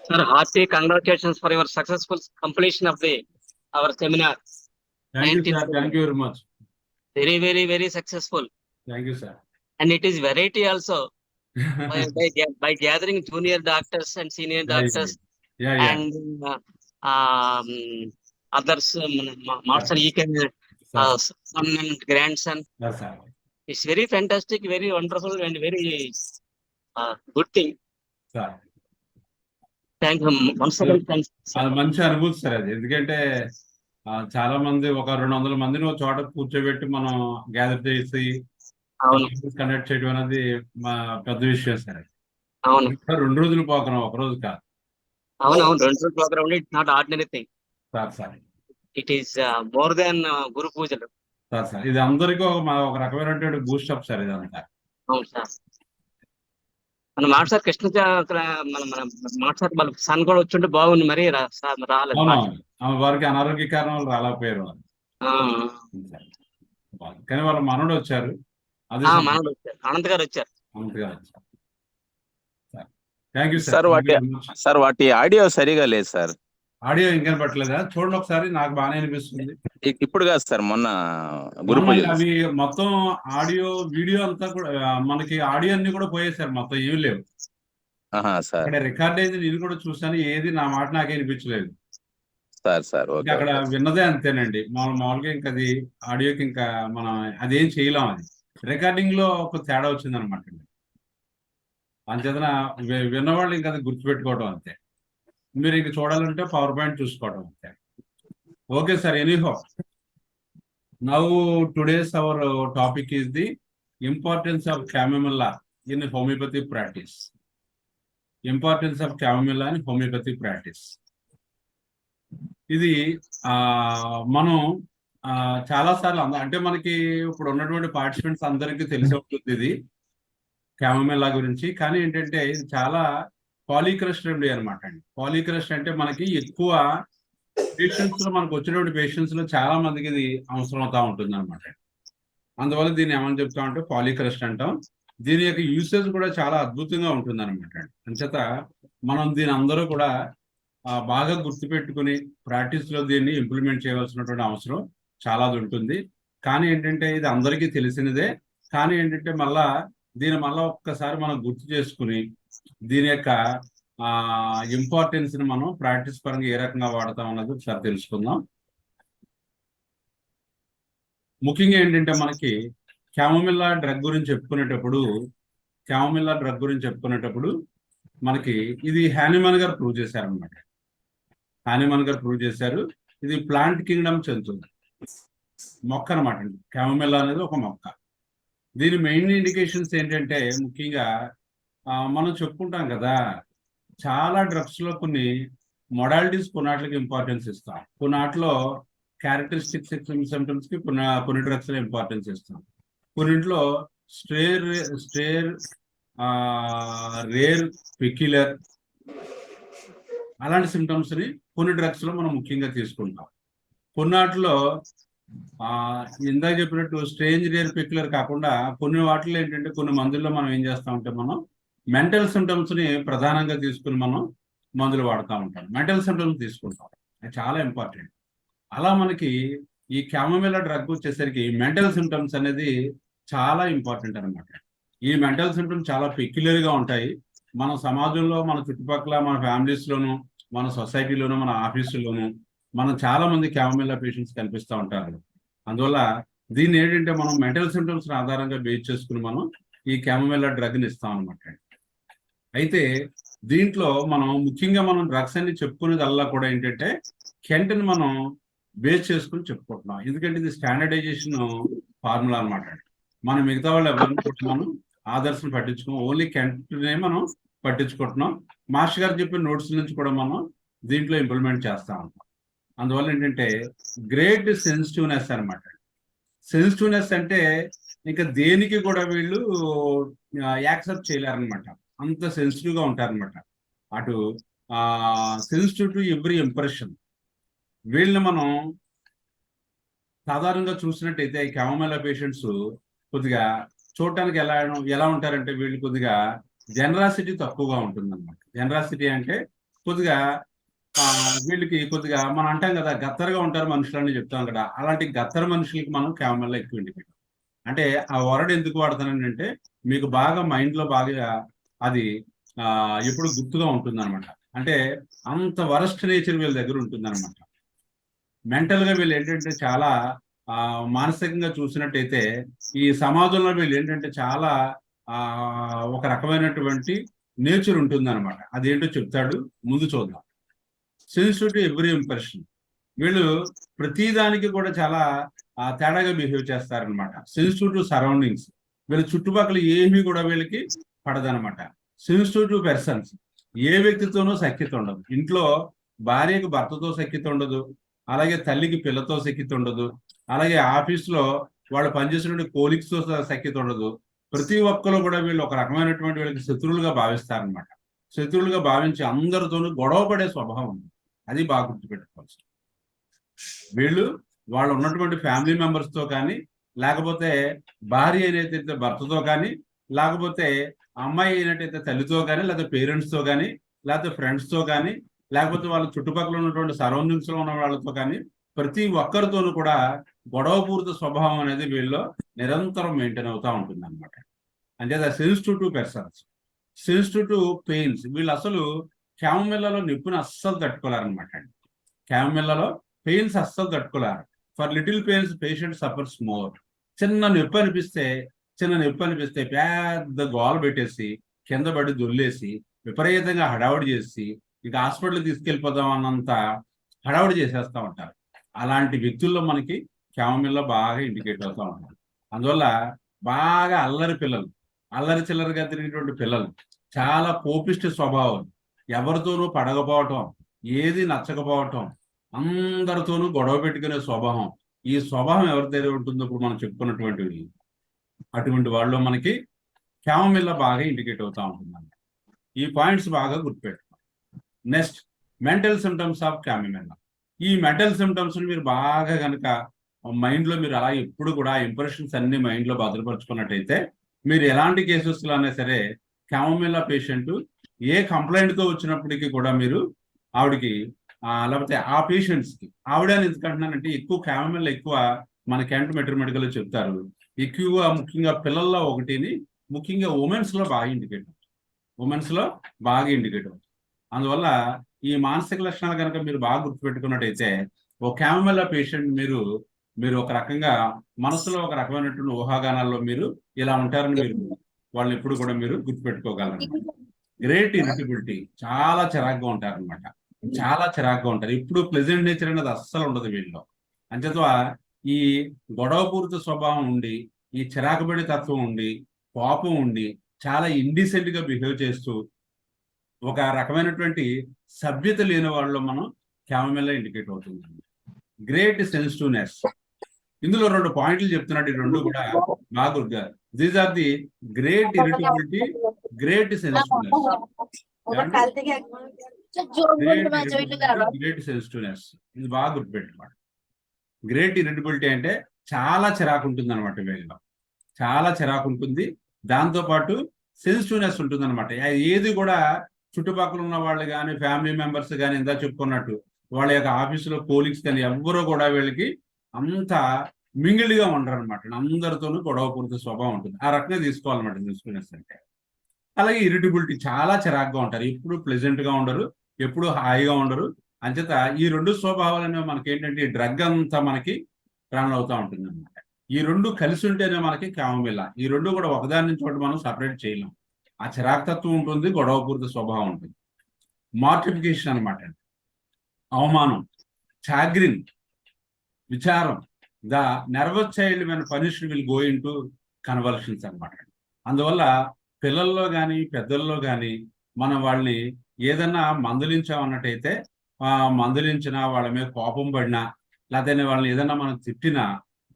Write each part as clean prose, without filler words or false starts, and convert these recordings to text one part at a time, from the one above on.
Sir, hearty congratulations for your successful completion of our seminar. Thank you, 19th sir. Thank you very much. Very, very, very successful. Thank you, sir. And it is variety also by gathering junior doctors and senior doctors Yeah. and um, others, master he can son and grandson. Yes, sir. It's very fantastic, very wonderful, and very good thing. Sir. Thank you once again. Thanks. అది మంచి అనుభూతి sir అది. ఎందుకంటే చాలా మంది ఒక 200 మందిని ఒక చోట కూర్చోబెట్టి మనం గ్యాదర్ చేసి కండక్ట్ చేయడం అనేది మా పెద్ద విషయం సార్. అవును, 2 రోజులు ప్రోగ్రాం, ఒక రోజు కాదు. అవును, 2 రోజుల program. It's not ordinary thing sir. It is more than గురు పూజలు. సార్ ఇది అందరికీ ఒక రకమైనటువంటి బూస్ట్ అప్ సార్ ఇదంతా. అవును సార్. మన మాట్లాడు కృష్ణ మన మాట్లాడు వాళ్ళ సన్ కూడా వచ్చి ఉంటే బాగుంది, మరి రాలేదు. వారికి అనారోగ్య కారణాలు రాలేకపోయారు వాళ్ళు. కానీ వాళ్ళ మనోడు వచ్చారు. మనోడు వచ్చారు, అనంత్ గారు వచ్చారు. Thank you sir. వాటి ఆడియో సరిగా లేదు సార్. ఆడియో ఇంకా పట్టలేదా? చూడండి ఒకసారి. నాకు బాగానే అనిపిస్తుంది. ఇప్పుడు కాదు సార్, మొన్న గురు పూజ అవి మొత్తం ఆడియో వీడియో అంతా కూడా మనకి ఆడియో అన్ని కూడా పోయేసారు, మొత్తం ఏమి లేవు. అక్కడ రికార్డ్ అయింది నేను కూడా చూసాను, ఏది నా మాట నాకే అనిపించలేదు సార్. అక్కడ విన్నదే అంతేనండి. మామూలుగా ఇంకా అది ఆడియోకి ఇంకా మనం అదేం చేయలేం. అది రికార్డింగ్ లో ఒక తేడా వచ్చింది అనమాట. అంచేతన విన్నవాళ్ళు ఇంకా అది గుర్తుపెట్టుకోవడం అంతే. మీరు ఇంక చూడాలంటే పవర్ పాయింట్ చూసుకోవడం అంతే. Okay sir. Anyhow, now today's our topic is the importance of chamomilla in homeopathy practice. Importance of chamomilla in homeopathy practice. ఇది మనం చాలా సార్లు అంటే మనకి ఇప్పుడు ఉన్నటువంటి పార్టిసిపెంట్స్ అందరికీ తెలిసి ఉంటుంది ఇది chamomilla గురించి. కానీ ఏంటంటే ఇది చాలా పాలీక్రస్ట్ రెమెడీ అనమాట అండి. పాలీక్రస్ట్ అంటే మనకి ఎక్కువ పేషెంట్స్ లో, మనకు వచ్చినటువంటి పేషెంట్స్ లో చాలా మందికి ఇది అవసరం అవుతా ఉంటుంది అనమాట. అందువల్ల దీన్ని ఏమని చెప్తామంటే పాలీక్రస్ట్ అంటాం. దీని యొక్క యూసేజ్ కూడా చాలా అద్భుతంగా ఉంటుంది అనమాట. అంచేత మనం దీని అందరూ కూడా బాగా గుర్తుపెట్టుకుని ప్రాక్టీస్ లో దీన్ని ఇంప్లిమెంట్ చేయవలసినటువంటి అవసరం చాలా ఉంటుంది. కానీ ఏంటంటే ఇది అందరికీ తెలిసినదే. కానీ ఏంటంటే దీని మళ్ళా ఒక్కసారి మనం గుర్తు చేసుకుని దీని యొక్క ఇంపార్టెన్స్ ని మనం ప్రాక్టీస్ పరంగా ఏ రకంగా వాడతాం అన్నది ఒకసారి తెలుసుకుందాం. ముఖ్యంగా ఏంటంటే మనకి chamomilla డ్రగ్ గురించి చెప్పుకునేటప్పుడు మనకి ఇది హానిమన్ గారు ప్రూవ్ చేశారనమాట. హానిమన్ గారు ప్రూవ్ చేశారు. ఇది ప్లాంట్ కింగ్డమ్ చెందుతుంది, మొక్క అనమాట అండి. chamomilla అనేది ఒక మొక్క. దీని మెయిన్ ఇండికేషన్స్ ఏంటంటే ముఖ్యంగా మనం చెప్పుకుంటాం కదా, చాలా డ్రగ్స్ లో కొన్ని మొడాలిటీస్ కొన్నాట్లకి ఇంపార్టెన్స్ ఇస్తాం, కొన్నాట్లో క్యారెక్టరిస్టిక్ సిమ్టమ్స్ కి కొన్ని డ్రగ్స్ లో ఇంపార్టెన్స్ ఇస్తాం, కొన్నింట్లో స్టేర్ రేర్ పెక్యులర్ అలాంటి సిమ్టమ్స్ ని కొన్ని డ్రగ్స్ లో మనం ముఖ్యంగా తీసుకుంటాం. కొన్నాటిలో ఇందాక చెప్పినట్టు స్ట్రేంజ్ రేర్ పెక్యులర్ కాకుండా కొన్ని వాటిలో ఏంటంటే కొన్ని మందుల్లో మనం ఏం చేస్తామంటే మనం మెంటల్ సిమ్టమ్స్ ని ప్రధానంగా తీసుకుని మనం మందులు వాడుతూ ఉంటాం. మెంటల్ సిమ్టమ్స్ తీసుకుంటాం, అది చాలా ఇంపార్టెంట్. అలా మనకి ఈ chamomilla డ్రగ్ వచ్చేసరికి మెంటల్ సిమ్టమ్స్ అనేది చాలా ఇంపార్టెంట్ అనమాట. ఈ మెంటల్ సిమ్టమ్స్ చాలా పెక్యులర్ గా ఉంటాయి. మన సమాజంలో, మన చుట్టుపక్కల, మన ఫ్యామిలీస్ లోను, మన సొసైటీలోను, మన ఆఫీసుల్లోను మనం చాలా మంది chamomilla పేషెంట్స్ కనిపిస్తూ ఉంటారు. అందువల్ల దీన్ని ఏంటంటే మనం మెంటల్ సిమ్టమ్స్ ఆధారంగా బేస్ చేసుకుని మనం ఈ chamomilla డ్రగ్ ని ఇస్తాం అనమాట. అయితే దీంట్లో మనం ముఖ్యంగా మనం డ్రగ్స్ అన్ని చెప్పుకునేదల్లా కూడా ఏంటంటే కెంట్ని మనం బేస్ చేసుకుని చెప్పుకుంటున్నాం. ఎందుకంటే ఇది స్టాండర్డైజేషన్ ఫార్ములా అనమాట. మనం మిగతా వాళ్ళు ఎవరిని మనం ఆదర్శం పట్టించుకోం, ఓన్లీ కెంట్నే మనం పట్టించుకుంటున్నాం. మాస్టర్ గారు చెప్పిన నోట్స్ నుంచి కూడా మనం దీంట్లో ఇంప్లిమెంట్ చేస్తా ఉంటాం. అందువల్ల ఏంటంటే గ్రేట్ సెన్సిటివ్నెస్ అనమాట. సెన్సిటివ్నెస్ అంటే ఇంకా దేనికి కూడా వీళ్ళు యాక్సెప్ట్ చేయలేరనమాట, అంత సెన్సిటివ్ గా ఉంటారనమాట. అటు సెన్సిటివ్ టు ఎవ్రీ ఇంప్రెషన్. వీళ్ళని మనం సాధారణంగా చూసినట్టయితే chamomilla పేషెంట్స్ కొద్దిగా చూడటానికి ఎలా ఉంటారంటే వీళ్ళు కొద్దిగా జనరాసిటీ తక్కువగా ఉంటుంది అనమాట. జనరాసిటీ అంటే కొద్దిగా వీళ్ళకి కొద్దిగా మనం అంటాం కదా, గత్తరగా ఉంటారు మనుషులని చెప్తాం కదా, అలాంటి గత్తర మనుషులకి మనం క్యామెల్లో ఎక్కువ ఇండికేట్. అంటే ఆ వర్డ్ ఎందుకు వాడతానంటే మీకు బాగా మైండ్ లో బాగా అది ఎప్పుడు గుర్తుగా ఉంటుంది అనమాట. అంటే అంత వరస్ట్ నేచర్ వీళ్ళ దగ్గర ఉంటుంది అనమాట. మెంటల్ గా వీళ్ళు ఏంటంటే చాలా మానసికంగా చూసినట్టయితే ఈ సమాజంలో వీళ్ళు ఏంటంటే చాలా ఒక రకమైనటువంటి నేచర్ ఉంటుంది అనమాట. అదేంటో చెప్తాడు, ముందు చూద్దాం. Sensitive to every impression. వీళ్ళు ప్రతిదానికి కూడా చాలా తేడాగా బిహేవ్ చేస్తారనమాట. Sensitive to surroundings. వీళ్ళ చుట్టుపక్కల ఏమీ కూడా వీళ్ళకి పడదనమాట. Sensitive to persons. ఏ వ్యక్తితోనూ సఖ్యత ఉండదు. ఇంట్లో భార్యకు భర్తతో సఖ్యత ఉండదు, అలాగే తల్లికి పిల్లతో సఖ్యత ఉండదు, అలాగే ఆఫీస్లో వాళ్ళు పనిచేసిన కోలీగ్స్ తో సఖ్యత ఉండదు. ప్రతి ఒక్కరు కూడా వీళ్ళు ఒక రకమైనటువంటి వీళ్ళకి శత్రువులుగా భావిస్తారనమాట. శత్రువులుగా భావించి అందరితోనూ గొడవ పడే స్వభావం ఉంది. అది బాగా గుర్తుపెట్టుకోవచ్చు. వీళ్ళు వాళ్ళు ఉన్నటువంటి ఫ్యామిలీ మెంబర్స్ తో కానీ, లేకపోతే భార్య అయినట్టయితే భర్తతో కానీ, లేకపోతే అమ్మాయి అయినట్టయితే తల్లితో కానీ, లేకపోతే పేరెంట్స్ తో కానీ, లేకపోతే ఫ్రెండ్స్ తో కానీ, లేకపోతే వాళ్ళ చుట్టుపక్కల ఉన్నటువంటి సరౌండింగ్స్ లో ఉన్న వాళ్ళతో కానీ, ప్రతి ఒక్కరితోనూ కూడా గొడవపూరిత స్వభావం అనేది వీళ్ళు నిరంతరం మెయింటైన్ అవుతూ ఉంటుంది అనమాట. అంటే sensitive to persons. Sensitive to pains. వీళ్ళు అసలు క్యామమిల్లలో నొప్పిని అస్సలు తట్టుకోలేరనమాట అండి. క్యామమిల్లలో పెయిన్స్ అస్సలు తట్టుకోలేరు. For little pains patient suffers more. చిన్న నొప్పి అనిపిస్తే పెద్ద గోల పెట్టేసి కింద పడి దొల్లేసి విపరీతంగా హడావుడి చేసి ఇక హాస్పిటల్ తీసుకెళ్ళిపోదాం అన్నంత హడావుడి చేసేస్తూ ఉంటారు. అలాంటి వ్యక్తుల్లో మనకి క్యామమిల్లో బాగా ఇండికేట్ అవుతూ ఉంటారు. అందువల్ల బాగా అల్లరి పిల్లలు, అల్లరి చిల్లరిగా తిరిగినటువంటి పిల్లలు, చాలా కోపిష్టి స్వభావం, ఎవరితోనూ పడకపోవటం, ఏది నచ్చకపోవటం, అందరితోనూ గొడవ పెట్టుకునే స్వభావం. ఈ స్వభావం ఎవరి దగ్గర ఉంటుందో ఇప్పుడు మనం చెప్పుకున్నటువంటివి, అటువంటి వాళ్ళు మనకి క్యామమిల్ల బాగా ఇండికేట్ అవుతూ ఉంటుంది. ఈ పాయింట్స్ బాగా గుర్తుపెట్టుకోండి. Next, mental symptoms of chamomilla. ఈ మెంటల్ సిమ్టమ్స్ మీరు బాగా కనుక మైండ్లో మీరు అలా ఎప్పుడు కూడా ఇంప్రెషన్స్ అన్ని మైండ్లో భద్రపరుచుకున్నట్టయితే మీరు ఎలాంటి కేసెస్లో అయినా సరే క్యామమిల్లా పేషెంట్ ఏ కంప్లైంట్తో వచ్చినప్పటికీ కూడా మీరు ఆవిడకి లేకపోతే ఆ పేషెంట్స్కి ఆవిడని ఎందుకంటున్నానంటే ఎక్కువ క్యామమిల్లా ఎక్కువ మన క్యాంట్ మెట్రోమెడికల్లో చెప్తారు. ఎక్కువగా ముఖ్యంగా పిల్లల్లో ఒకటిని, ముఖ్యంగా ఉమెన్స్లో బాగా ఇండికేట్ అవుతుంది. ఉమెన్స్లో బాగా ఇండికేట్ అవుతుంది. అందువల్ల ఈ మానసిక లక్షణాలు కనుక మీరు బాగా గుర్తుపెట్టుకున్నట్టయితే ఓ క్యామమిల్లా పేషెంట్ మీరు ఒక రకంగా మనసులో ఒక రకమైనటువంటి ఊహాగానాల్లో మీరు ఇలా ఉంటారని మీరు వాళ్ళని ఎప్పుడు కూడా మీరు గుర్తుపెట్టుకోగలరు. Great irritability. చాలా చిరాగ్గా ఉంటారనమాట. చాలా చిరాగ్గా ఉంటారు. ఇప్పుడు ప్లెజెంట్ నేచర్ అనేది అస్సలు ఉండదు వీళ్ళలో. అంచేత ఈ గొడవపూరిత స్వభావం ఉండి, ఈ చిరాకుబడి తత్వం ఉండి, కోపం ఉండి, చాలా ఇండిసెంట్ గా బిహేవ్ చేస్తూ ఒక రకమైనటువంటి సభ్యత లేని వాళ్ళలో మనం క్యామమిల్లా ఇండికేట్ అవుతుంది. Great sensitiveness. ఇందులో 2 పాయింట్లు చెప్తున్నాడు. ఈ 2 కూడా బాగా these are the great irritability, great sensitiveness. Great sensitiveness ఇది బాగా గుర్తుపెట్టుకోండి. గ్రేట్ ఇరిటబిలిటీ అంటే చాలా చిరాకు ఉంటుంది అనమాట. వీళ్ళలో చాలా చిరాకు ఉంటుంది. దాంతోపాటు సెన్సిటివ్నెస్ ఉంటుంది అనమాట. ఏది కూడా చుట్టుపక్కల ఉన్న వాళ్ళు కానీ, ఫ్యామిలీ మెంబర్స్ కానీ, ఇందా చెప్పుకున్నట్టు వాళ్ళ యొక్క ఆఫీసులో కోలీగ్స్ కానీ ఎవ్వరూ కూడా వీళ్ళకి అంత మింగిల్డ్గా ఉండరు అనమాట. అందరితోనూ గొడవపూరిత స్వభావం ఉంటుంది. ఆ రకంగా తీసుకోవాలన్నమాట సెన్సిటివ్నెస్ అంటే. అలాగే ఇరిటబిలిటీ, చాలా చిరాగ్గా ఉంటారు. ఎప్పుడు ప్లెజెంట్గా ఉండరు, ఎప్పుడు హాయిగా ఉండరు. అంచేత ఈ 2 స్వభావాలు అనేవి మనకి ఏంటంటే డ్రగ్ అంతా మనకి రన్ అవుతూ ఉంటుంది అనమాట. ఈ 2 కలిసి ఉంటేనే మనకి క్యామమిల్లా. ఈ 2 కూడా ఒకదాని నుంచి ఒకటి మనం సపరేట్ చేయలేం. ఆ చిరాకుతత్వం ఉంటుంది, గొడవపూరిత స్వభావం ఉంటుంది. మార్టిఫికేషన్ అనమాట. అవమానం, చాగ్రిన్, విచారం. The nervous child when punished will go in to convulsions అనమాట. అందువల్ల పిల్లల్లో కానీ పెద్దల్లో కానీ మనం వాళ్ళని ఏదన్నా మందలించామన్నట్టయితే మందలించినా, వాళ్ళ మీద కోపం పడినా, లేకపోతే వాళ్ళని ఏదన్నా మనం తిట్టినా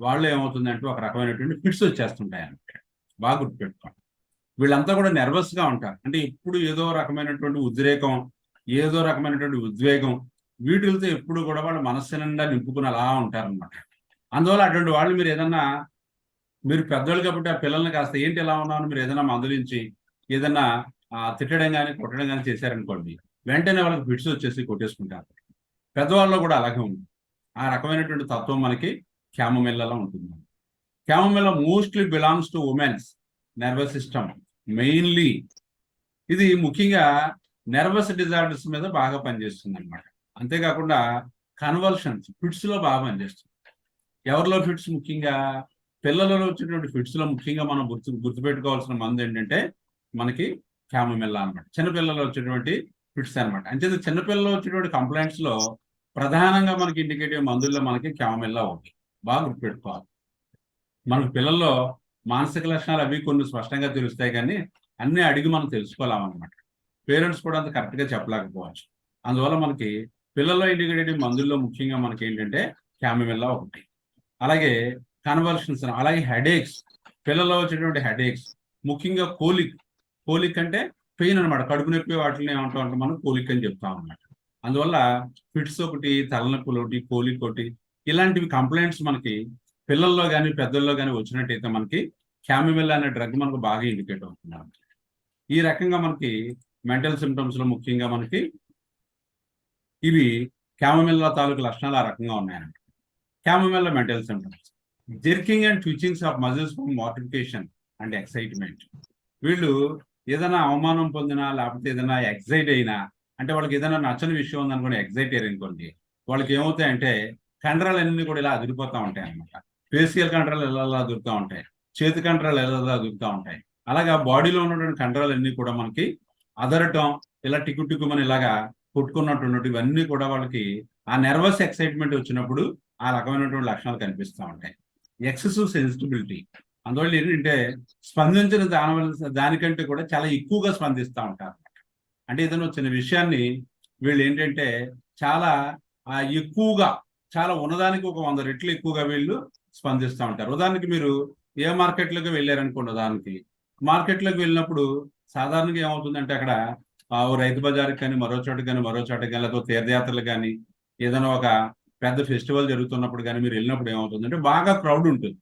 వాళ్ళు ఏమవుతుందంటే ఒక రకమైనటువంటి ఫిట్స్ వచ్చేస్తుంటాయి అన్నమాట. బాగా గుర్తుపెట్టుకోండి. వీళ్ళంతా కూడా నెర్వస్గా ఉంటారు. అంటే ఎప్పుడు ఏదో రకమైనటువంటి ఉద్రేకం, ఏదో రకమైనటువంటి ఉద్వేగం, వీటితో ఎప్పుడు కూడా వాళ్ళ మనస్సు నిండా నింపుకుని అలా ఉంటారనమాట. అందువల్ల అటువంటి వాళ్ళు మీరు పెద్దోళ్ళు కాబట్టి ఆ పిల్లల్ని కాస్త ఏంటి ఎలా ఉన్నామని మీరు ఏదైనా మందలించి ఏదైనా తిట్టడం కానీ కొట్టడం కానీ చేశారనుకోండి, వెంటనే వాళ్ళకి ఫిట్స్ వచ్చేసి కొట్టేసుకుంటారు. పెద్దవాళ్ళలో కూడా అలాగే ఉంది. ఆ రకమైనటువంటి తత్వం మనకి క్యామమిల్లలో ఉంటుంది. Chamomilla mostly belongs to women's nervous system mainly. ఇది ముఖ్యంగా నర్వస్ డిజార్డర్స్ మీద బాగా పనిచేస్తుంది అనమాట. అంతేకాకుండా కన్వల్షన్స్ ఫిట్స్ లో బాగా పనిచేస్తుంది. ఎవరిలో ఫిట్స్? ముఖ్యంగా పిల్లలలో వచ్చేటువంటి ఫిట్స్ లో ముఖ్యంగా మనం గుర్తుపెట్టుకోవాల్సిన మందు ఏంటంటే మనకి క్యామమిల్లా అనమాట. చిన్నపిల్లలు వచ్చేటువంటి ఫిట్స్ అనమాట. అంటే చిన్నపిల్లలు వచ్చేటువంటి కంప్లైంట్స్ లో ప్రధానంగా మనకి ఇండికేటివ్ మందుల్లో మనకి క్యామమిల్లా ఒకటి. బాగా గుర్తుపెట్టుకోవాలి. మనకు పిల్లల్లో మానసిక లక్షణాలు అవి కొన్ని స్పష్టంగా తెలుస్తాయి, కానీ అన్ని అడిగి మనం తెలుసుకోలేమన్నమాట. పేరెంట్స్ కూడా అంత కరెక్ట్ గా చెప్పలేకపోవచ్చు. అందువల్ల మనకి పిల్లల్లో ఇండికేటివ్ మందుల్లో ముఖ్యంగా మనకి ఏంటంటే క్యామమిల్లా ఒకటి. అలాగే కన్వల్షన్స్, అలాగే హెడేక్స్, పిల్లల్లో వచ్చేటువంటి హెడేక్స్, ముఖ్యంగా కోలిక్ అంటే పెయిన్ అనమాట. కడుపు నొప్పి వాటిని ఏమంటా ఉంటాం మనం కోలిక్ అని చెప్తాం అన్నమాట. అందువల్ల ఫిట్స్ ఒకటి, తలనొప్పులు ఒకటి, కోలిక్ ఒకటి, ఇలాంటివి కంప్లైంట్స్ మనకి పిల్లల్లో కానీ పెద్దల్లో కానీ వచ్చినట్టయితే మనకి క్యామమిల్లా అనే డ్రగ్ మనకు బాగా ఇండికేట్ అవుతుంది. ఈ రకంగా మనకి మెంటల్ సిమ్టమ్స్ లో ముఖ్యంగా మనకి ఇవి క్యామమిల్లా తాలూకు లక్షణాలు ఆ రకంగా ఉన్నాయన్నమాట. Chamomilla mental symptoms: jerking and twitchings of muscles from mortification and excitement. వీళ్ళు ఏదైనా అవమానం పొందినా లేకపోతే ఏదైనా ఎక్సైట్ అయినా, అంటే వాళ్ళకి ఏదైనా నచ్చని విషయం ఉందనుకోండి, ఎక్సైట్ అయ్యారు అనుకోండి, వాళ్ళకి ఏమవుతాయంటే కండరాలన్నీ కూడా ఇలా అదిరిపోతూ ఉంటాయి అనమాట. ఫేసియల్ కండరాలు ఎలా అదురుతూ ఉంటాయి, చేతి కండరాలు ఎలా అదురుతూ ఉంటాయి. అలాగా బాడీలో ఉన్నటువంటి కండరాలన్నీ కూడా మనకి అదరటం, ఇలా టిక్కుమని ఇలాగా కొట్టుకున్నట్టు ఇవన్నీ కూడా వాళ్ళకి ఆ నర్వస్ ఎక్సైట్మెంట్ వచ్చినప్పుడు ఆ రకమైనటువంటి లక్షణాలు కనిపిస్తూ ఉంటాయి. ఎక్సెసివ్ సెన్సిటివిటీ, అందువల్ల ఏంటంటే స్పందించిన దానికంటే కూడా చాలా ఎక్కువగా స్పందిస్తూ ఉంటారు. అంటే ఏదైనా చిన్న విషయాన్ని వీళ్ళు ఏంటంటే చాలా ఎక్కువగా, చాలా ఉన్నదానికి ఒక 100 రెట్లు ఎక్కువగా వీళ్ళు స్పందిస్తూ ఉంటారు. ఉదాహరణకి మీరు ఏ మార్కెట్లోకి వెళ్ళారనుకోండి, ఉదాహరణకి మార్కెట్లోకి వెళ్ళినప్పుడు సాధారణంగా ఏమవుతుందంటే అక్కడ రైతు బజార్కి కానీ మరో చోటకి కానీ లేకపోతే తీర్థయాత్రలు కానీ ఏదైనా ఒక పెద్ద ఫెస్టివల్ జరుగుతున్నప్పుడు కానీ మీరు వెళ్ళినప్పుడు ఏమవుతుందంటే బాగా క్రౌడ్ ఉంటుంది.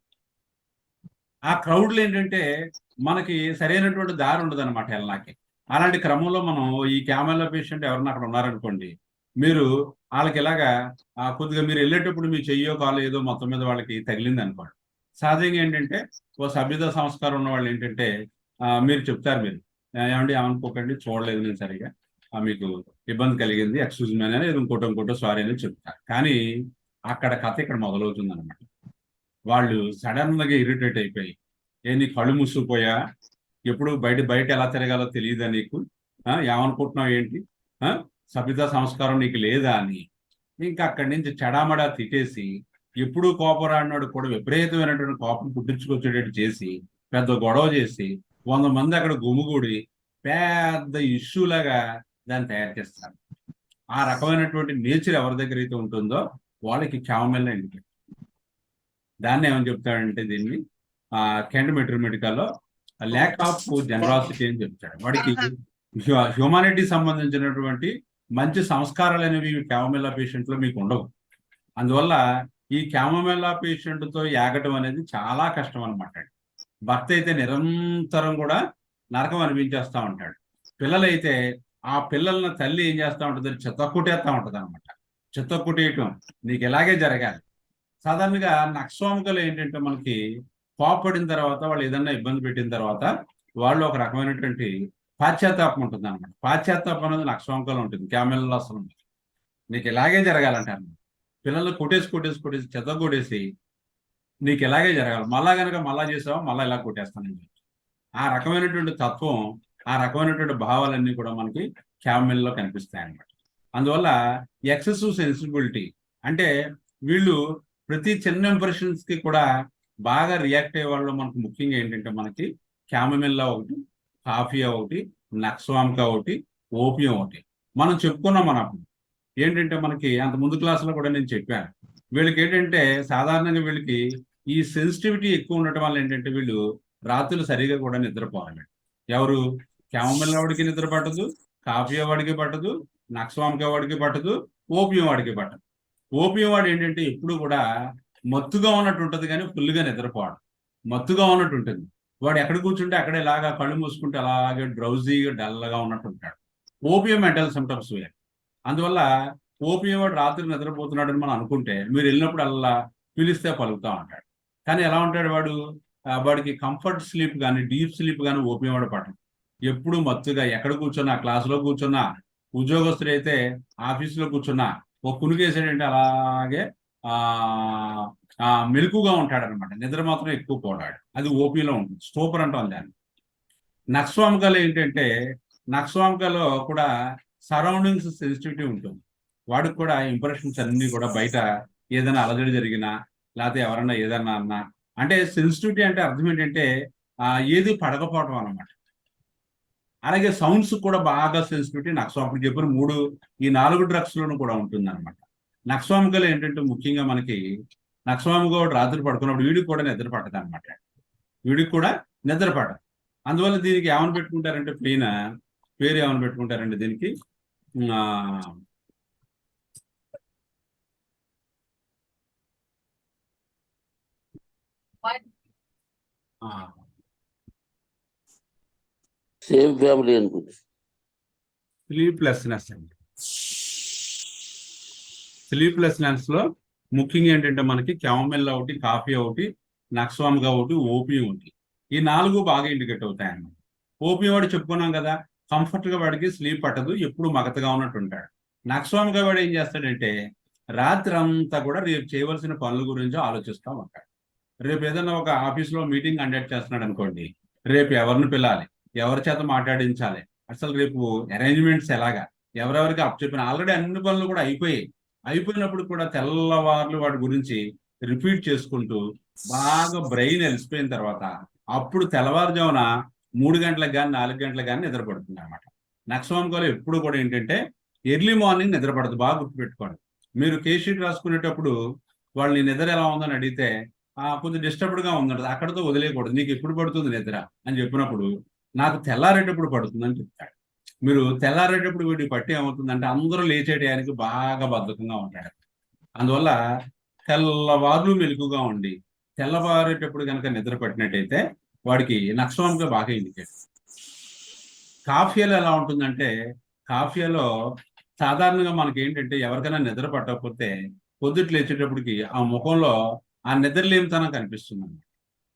ఆ క్రౌడ్లు ఏంటంటే మనకి సరైనటువంటి దారి ఉండదు అనమాట వెళ్ళడానికి. అలాంటి క్రమంలో మనం ఈ క్యామమిల్లా పేషెంట్ ఎవరన్నా అక్కడ ఉన్నారనుకోండి, మీరు వాళ్ళకి ఇలాగా కొద్దిగా మీరు వెళ్ళేటప్పుడు మీ చెయ్యో కాలో ఏదో మొత్తం మీద వాళ్ళకి తగిలింది అనుకోండి, సహజంగా ఏంటంటే ఓ సభ్యత సంస్కారం ఉన్న వాళ్ళు ఏంటంటే మీరు చెప్తారు, మీరు ఏమంటే ఏమనుకోకండి, చూడలేదు నేను సరిగా, మీకు ఇబ్బంది కలిగింది, ఎక్స్క్యూజ్ మీ అని ఇంకోటో సారీ అని చెప్తారు. కానీ అక్కడ కథ ఇక్కడ మొదలవుతుంది అనమాట. వాళ్ళు సడన్ గా ఇరిటేట్ అయిపోయి, నీ కళ్ళు మూసుకుపోయా, ఎప్పుడు బయట ఎలా తిరగాలో తెలియదా నీకు, ఏమనుకుంటున్నావు ఏంటి, సభ్యతా సంస్కారం నీకు లేదా అని ఇంకా అక్కడి నుంచి చెడామడా తిట్టేసి, ఎప్పుడు కోపరాడినాడు కూడా విపరీతమైనటువంటి కోపం పుట్టించుకొచ్చేటట్టు చేసి పెద్ద గొడవ చేసి 100 మంది అక్కడ గుమిగూడి పెద్ద ఇష్యూ లాగా దాన్ని తయారు చేస్తారు. ఆ రకమైనటువంటి నేచర్ ఎవరి దగ్గర అయితే ఉంటుందో వాళ్ళకి క్యామమిల్లా ఇండికేట్. దాన్ని ఏమని చెప్తాడంటే దీన్ని కెంట్ మెట్రోమెటికాలో ల్యాక్ ఆఫ్ జనరాసిటీ అని చెప్తాడు. వాడికి హ్యూమానిటీ సంబంధించినటువంటి మంచి సంస్కారాలు అనేవి క్యామమిల్లా పేషెంట్ లో మీకు ఉండవు. అందువల్ల ఈ క్యామమిల్లా పేషెంట్ తో యాగటం అనేది చాలా కష్టం అనమాట. భర్త అయితే నిరంతరం కూడా నరకం అనిపించేస్తా ఉంటాడు. పిల్లలైతే ఆ పిల్లల్ని తల్లి ఏం చేస్తా ఉంటుంది, చెత్తక్కుట్టేస్తా ఉంటుంది అనమాట. చెత్తక్కుట్టేయటం నీకు ఎలాగే జరగాలి. సాధారణంగా నక్స్వామికలు ఏంటంటే మనకి కోపడిన తర్వాత, వాళ్ళు ఏదన్నా ఇబ్బంది పెట్టిన తర్వాత వాళ్ళు ఒక రకమైనటువంటి పాశ్చాత్తాపం ఉంటుంది అనమాట. పాశ్చాత్తాపం అనేది నక్స్వామికలు ఉంటుంది, క్యామమిల్లా అసలు ఉంటుంది. నీకు ఇలాగే జరగాలంటారు. పిల్లలు కొట్టేసి చెత్త కొట్టేసి నీకు ఇలాగే జరగాలి, మళ్ళా చేసావా మళ్ళీ ఇలా కొట్టేస్తానని చెప్పి ఆ రకమైనటువంటి తత్వం, ఆ రకమైనటువంటి భావాలన్నీ కూడా మనకి క్యామమిల్లాలో కనిపిస్తాయి అన్నమాట. అందువల్ల ఎక్సెసివ్ సెన్సిబిలిటీ అంటే వీళ్ళు ప్రతి చిన్న ఇంప్రెషన్స్ కి కూడా బాగా రియాక్ట్ అయ్యే వాళ్ళు మనకు ముఖ్యంగా ఏంటంటే మనకి క్యామమిల్లా ఒకటి, కాఫియా ఒకటి, నక్స్వామికా ఒకటి, ఓపియం ఒకటి మనం చెప్పుకున్నాం. మనం ఏంటంటే మనకి అంత ముందు క్లాసులో కూడా నేను చెప్పాను, వీళ్ళకి ఏంటంటే సాధారణంగా వీళ్ళకి ఈ సెన్సిటివిటీ ఎక్కువ ఉండటం వల్ల ఏంటంటే వీళ్ళు రాత్రులు సరిగా కూడా నిద్రపోవాలి. ఎవరు? క్యామమిల్లా వాడికి నిద్ర పట్టదు, కాఫియా వాడికి పట్టదు, నక్స్వామికా వాడికి పట్టదు, ఓపియం వాడికి పట్టదు. ఓపియం వాడు ఏంటంటే ఎప్పుడు కూడా మత్తుగా ఉన్నట్టు ఉంటుంది కానీ ఫుల్గా నిద్రపోవడం, మత్తుగా ఉన్నట్టు ఉంటుంది. వాడు ఎక్కడ కూర్చుంటే అక్కడే ఇలాగా కళ్ళు మూసుకుంటే అలాగే డ్రౌజీగా డల్గా ఉన్నట్టు ఉంటాడు. ఓపీఎం మెంటల్ సిమ్టమ్స్ వేరు. అందువల్ల ఓపీఎం వాడు రాత్రి నిద్రపోతున్నాడని మనం అనుకుంటే మీరు వెళ్ళినప్పుడు అలా పిలిస్తే పలుకుతా ఉంటాడు. కానీ ఎలా ఉంటాడు వాడు? వాడికి కంఫర్ట్ స్లీప్ కానీ డీప్ స్లీప్ కానీ ఓపీఎం వాడు పట్టదు. ఎప్పుడు మత్తుగా ఎక్కడ కూర్చున్నా, క్లాసులో కూర్చున్నా, ఉద్యోగస్తుడైతే ఆఫీసులో కూర్చున్నా ఓ కునుకేసాడంటే అలాగే మెలకుగా ఉంటాడు అనమాట. నిద్ర మాత్రం ఎక్కువ పోడాడు. అది ఓపీలో ఉంటుంది. స్టోపర్ అంటాం దాన్ని. నక్స్వామికలో ఏంటంటే నక్స్వామికలో కూడా సరౌండింగ్స్ సెన్సిటివిటీ ఉంటుంది. వాడికి కూడా ఇంప్రెషన్స్ అన్ని కూడా బయట ఏదైనా అలజడి జరిగినా లేకపోతే ఎవరన్నా ఏదన్నా అన్నా, అంటే సెన్సిటివిటీ అంటే అర్థం ఏంటంటే ఏది పడకపోవటం అనమాట. అలాగే సౌండ్స్ కూడా బాగా సెన్సిటివిటీ నక్స్వామికలు చెప్పిన ఈ 4 డ్రగ్స్ లోనూ కూడా ఉంటుంది అనమాట. నక్స్వామికలు ఏంటంటే ముఖ్యంగా మనకి నక్స్వామిక రాత్రి పడుకున్నప్పుడు వీడికి కూడా నిద్ర పట్టదు అనమాట. వీడికి కూడా నిద్ర పడదు. అందువల్ల దీనికి ఏమని పెట్టుకుంటారంటే పేరు ఏమని పెట్టుకుంటారంటే దీనికి సేమ్ ఫ్యామిలీ అనుకుంది. స్లీప్లెస్నెస్ అండి. స్లీప్లెస్నెస్ లో ముఖ్యంగా ఏంటంటే మనకి క్యామమిల్ ఒకటి, కాఫీ ఒకటి, నక్స్వామిక ఒకటి, ఓపీఎం ఒకటి, ఈ 4 బాగా ఇండికేట్ అవుతాయి అన్నమాట. ఓపీఎం వాడు చెప్పుకున్నాం కదా, కంఫర్ట్ గా వాడికి స్లీప్ పట్టదు, ఎప్పుడు మగతగా ఉన్నట్టు ఉంటాడు. నక్స్వామిక వాడు ఏం చేస్తాడంటే రాత్రి అంతా కూడా రేపు చేయవలసిన పనుల గురించి ఆలోచిస్తూ ఉంటాడు. రేపు ఏదైనా ఒక ఆఫీస్లో మీటింగ్ కండక్ట్ చేస్తున్నాడు అనుకోండి, రేపు ఎవరిని పిలాలి, ఎవరి చేత మాట్లాడించాలి, అసలు రేపు అరేంజ్మెంట్స్ ఎలాగా, ఎవరెవరికి అప్పచెప్పిన ఆల్రెడీ అన్ని పనులు కూడా అయిపోయినప్పుడు కూడా తెల్లవార్లు వాటి గురించి రిపీట్ చేసుకుంటూ బాగా బ్రెయిన్ అలసిపోయిన తర్వాత అప్పుడు తెల్లవారుజామున 3 గంటలకు కానీ 4 గంటలకు కానీ నిద్రపడుతుంది అనమాట. నక్స్వామికలో ఎప్పుడు కూడా ఏంటంటే ఎర్లీ మార్నింగ్ నిద్రపడదు. బాగా గుర్తుపెట్టుకోండి. మీరు కేస్ షీట్ రాసుకునేటప్పుడు వాళ్ళని నిద్ర ఎలా ఉందని అడిగితే కొంచెం డిస్టర్బ్డ్గా ఉందంటది, అక్కడితో వదిలేయకూడదు. నీకు ఎప్పుడు పడుతుంది నిద్ర అని చెప్పినప్పుడు నాకు తెల్లారేటప్పుడు పడుతుందని చెప్తాడు. మీరు తెల్లారేటప్పుడు వీటికి పట్టి ఏమవుతుందంటే అందరూ లేచేయడానికి బాగా బద్ధకంగా ఉంటాడు. అందువల్ల తెల్లవార్లు మెలకుగా ఉండి తెల్లవారేటప్పుడు కనుక నిద్ర పట్టినట్టయితే వాడికి నక్స్వామిక బాగా ఇండికేట్. కాఫీలో ఎలా ఉంటుందంటే కాఫీలో సాధారణంగా మనకి ఏంటంటే ఎవరికైనా నిద్ర పట్టకపోతే పొద్దుట లేచేటప్పటికి ఆ ముఖంలో ఆ నిద్రలేమితనం కనిపిస్తుంది.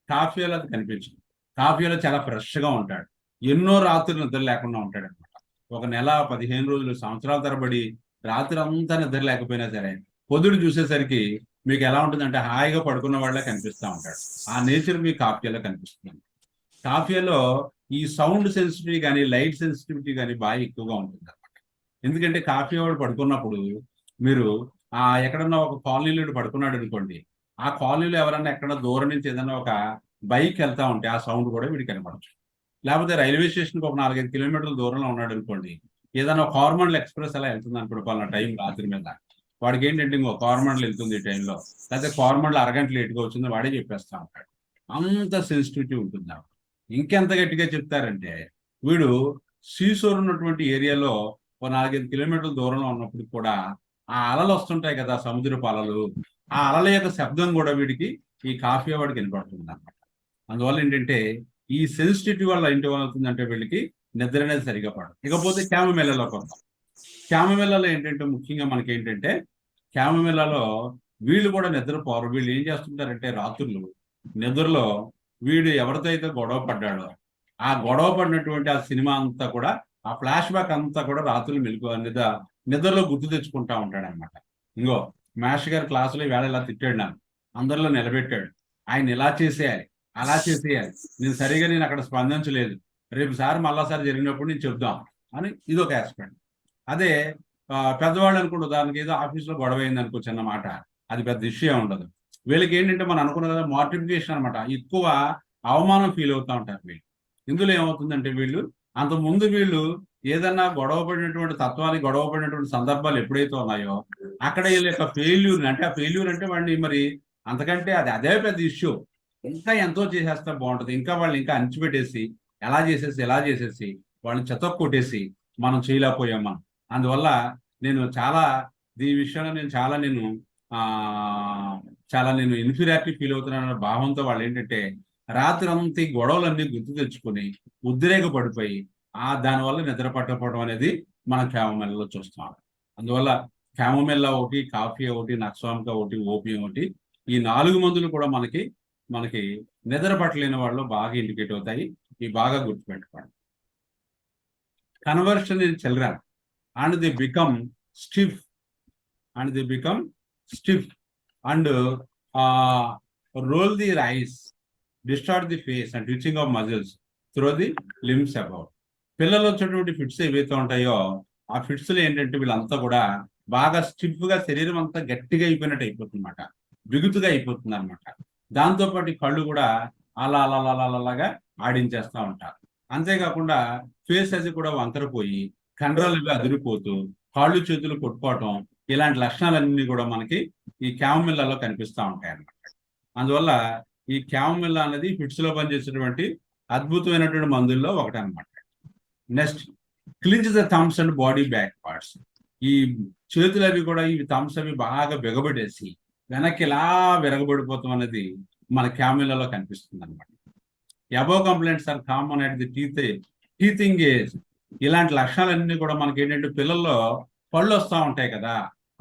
కాఫీలో అది కనిపించింది. కాఫీలో చాలా ఫ్రెష్గా ఉంటాడు. ఎన్నో రాత్రులు నిద్ర లేకుండా ఉంటాడు అనమాట. ఒక నెల 15 రోజులు సంవత్సరాల తరబడి రాత్రి అంతా నిద్ర లేకపోయినా సరే పొద్దుడు చూసేసరికి మీకు ఎలా ఉంటుందంటే హాయిగా పడుకున్న వాళ్ళే కనిపిస్తూ ఉంటాడు. ఆ నేచర్ మీకు కాఫీలో కనిపిస్తుంది. కాఫీలో ఈ సౌండ్ సెన్సిటివిటీ కానీ లైట్ సెన్సిటివిటీ కానీ బాగా ఎక్కువగా ఉంటుంది అనమాట. ఎందుకంటే కాఫీ వాడు పడుకున్నప్పుడు మీరు ఎక్కడన్నా ఒక కాలనీలో పడుకున్నాడు అనుకోండి, ఆ కాలనీలో ఎవరన్నా ఎక్కడ దూరం నుంచి ఏదైనా ఒక బైక్ వెళ్తా ఉంటే ఆ సౌండ్ కూడా వీడికి కనపడచ్చు. లేకపోతే రైల్వే స్టేషన్కి ఒక 4-5 కిలోమీటర్ల దూరంలో ఉన్నాడు అనుకోండి, ఏదైనా కారమండల్ ఎక్స్ప్రెస్ అలా వెళ్తుంది అనుకోండి పలానా టైం రాత్రి మీద, వాడికి ఏంటంటే ఇంకో కారమండల్ వెళ్తుంది ఈ టైంలో, లేకపోతే కారమండల్ అరగంట లేట్గా వచ్చింది వాడే చెప్పేస్తా ఉంటాడు. అంత సెన్సిటివిటీ ఉంటుంది. ఇంకెంత గట్టిగా చెప్తారంటే వీడు సీసోర్ ఉన్నటువంటి ఏరియాలో ఒక 4-5 కిలోమీటర్ల దూరంలో ఉన్నప్పుడు కూడా ఆ అలలు వస్తుంటాయి కదా, సముద్రపు అలలు, ఆ అలల యొక్క శబ్దం కూడా వీడికి ఈ కాఫీ వాడికి వినపడుతుంది అనమాట. అందువల్ల ఏంటంటే ఈ సెన్సిటివిటీ వల్ల ఏంటి అవుతుందంటే వీళ్ళకి నిద్ర అనేది సరిగా పడదు. ఇకపోతే క్యామమిల్లలో వద్దాం. క్యామమిల్లలో ఏంటంటే ముఖ్యంగా మనకి ఏంటంటే క్యామమిల్లలో వీళ్ళు కూడా నిద్రపోరు. వీళ్ళు ఏం చేస్తుంటారంటే రాత్రులు నిద్రలో వీడు ఎవరితో అయితే గొడవ పడ్డాడో ఆ గొడవ పడినటువంటి ఆ సినిమా అంతా కూడా ఆ ఫ్లాష్ బ్యాక్ అంతా కూడా రాత్రులు మెలుగు నిద్రలో గుర్తు తెచ్చుకుంటా ఉంటాడు అనమాట. ఇంకో మాస్టర్ గారు క్లాసులో వేళ ఇలా తిట్టాడు, నాకు అందరిలో నిలబెట్టాడు, ఆయన ఇలా చేసేయాలి అలా చేసేయాలి, నేను అక్కడ స్పందించలేదు, రేపు సారి మళ్ళాసారి జరిగినప్పుడు నేను చెప్దాం అని ఇది ఒక ఆస్పెక్ట్. అదే పెద్దవాళ్ళు అనుకుంటే ఉదాహరణకి ఏదో ఆఫీస్లో గొడవ అయింది అనుకో, చిన్న మాట, అది పెద్ద ఇష్యూ ఉండదు. వీళ్ళకి ఏంటంటే మనం అనుకున్న కదా మార్టిఫికేషన్ అనమాట, ఎక్కువ అవమానం ఫీల్ అవుతూ ఉంటారు వీళ్ళు. ఇందులో ఏమవుతుందంటే అంతకుముందు వీళ్ళు ఏదన్నా గొడవ పడినటువంటి తత్వానికి గొడవ పడినటువంటి సందర్భాలు ఎప్పుడైతే ఉన్నాయో అక్కడ వీళ్ళ యొక్క ఫెయిల్యూర్ అంటే ఆ ఫెయిల్యూర్ అంటే వాడిని మరి అంతకంటే అదే పెద్ద ఇష్యూ, ఇంకా ఎంతో చేసేస్తే బాగుంటుంది, ఇంకా వాళ్ళు ఇంకా అణిచిపెట్టేసి ఎలా చేసేసి వాళ్ళని చెత్త కొట్టేసి మనం చేయలేకపోయాం మనం. అందువల్ల నేను చాలా దీని విషయంలో నేను ఇన్ఫీరియారిటీ ఫీల్ అవుతున్నాను భావంతో వాళ్ళు ఏంటంటే రాత్రి అంతా గొడవలన్నీ గుర్తు తెచ్చుకొని ఉద్రేక పడిపోయి దానివల్ల నిద్ర పట్టకపోవడం అనేది మనం క్యామోమెల్లలో చూస్తాం. అందువల్ల క్యామోమెల్లా ఒకటి, కాఫీ ఒకటి, నక్సామికా ఒకటి, ఓపియం ఒకటి, ఈ 4 మందులు కూడా మనకి నిద్ర పట్టలేని వాళ్ళు బాగా ఇండికేట్ అవుతాయి. ఇవి బాగా గుర్తుపెట్టుకోండి. Conversion in children and they become stiff and roll their eyes, distort the face and twitching of muscles through the limbs above. పిల్లలు వచ్చేటువంటి ఫిట్స్ ఏవైతే ఉంటాయో ఆ ఫిట్స్ లో ఏంటంటే వీళ్ళంతా కూడా బాగా స్టిఫ్ గా శరీరం అంతా గట్టిగా అయిపోయినట్టు అయిపోతుంది అనమాట, బిగుతుగా అయిపోతుంది అనమాట. దాంతోపాటు కళ్ళు కూడా అలా అలా అలా అలాగా ఆడించేస్తూ ఉంటారు. అంతేకాకుండా ఫేస్ అది కూడా వంకరపోయి కండరాలు ఇవి అదిరిపోతూ కాళ్ళు చేతులు కొట్టుకోవటం, ఇలాంటి లక్షణాలన్నీ కూడా మనకి ఈ క్యామోమిల్లాలో కనిపిస్తూ ఉంటాయి అన్నమాట. అందువల్ల ఈ క్యామోమిల్లా అనేది ఫిట్స్ లో పనిచేసేటువంటి అద్భుతమైనటువంటి మందుల్లో ఒకటి అనమాట. Next, clinch the thumbs and body back parts. ఈ చేతులు అవి కూడా ఈ థమ్స్ అవి బాగా బిగబడేసి వెనక్కి ఇలా విరగబడిపోతాం అనేది మన క్యామోమిల్లాలో కనిపిస్తుంది అనమాట. Above complaints are common at the teething age. ఇలాంటి లక్షణాలన్నీ కూడా మనకి ఏంటంటే పిల్లల్లో పళ్ళు వస్తూ ఉంటాయి కదా,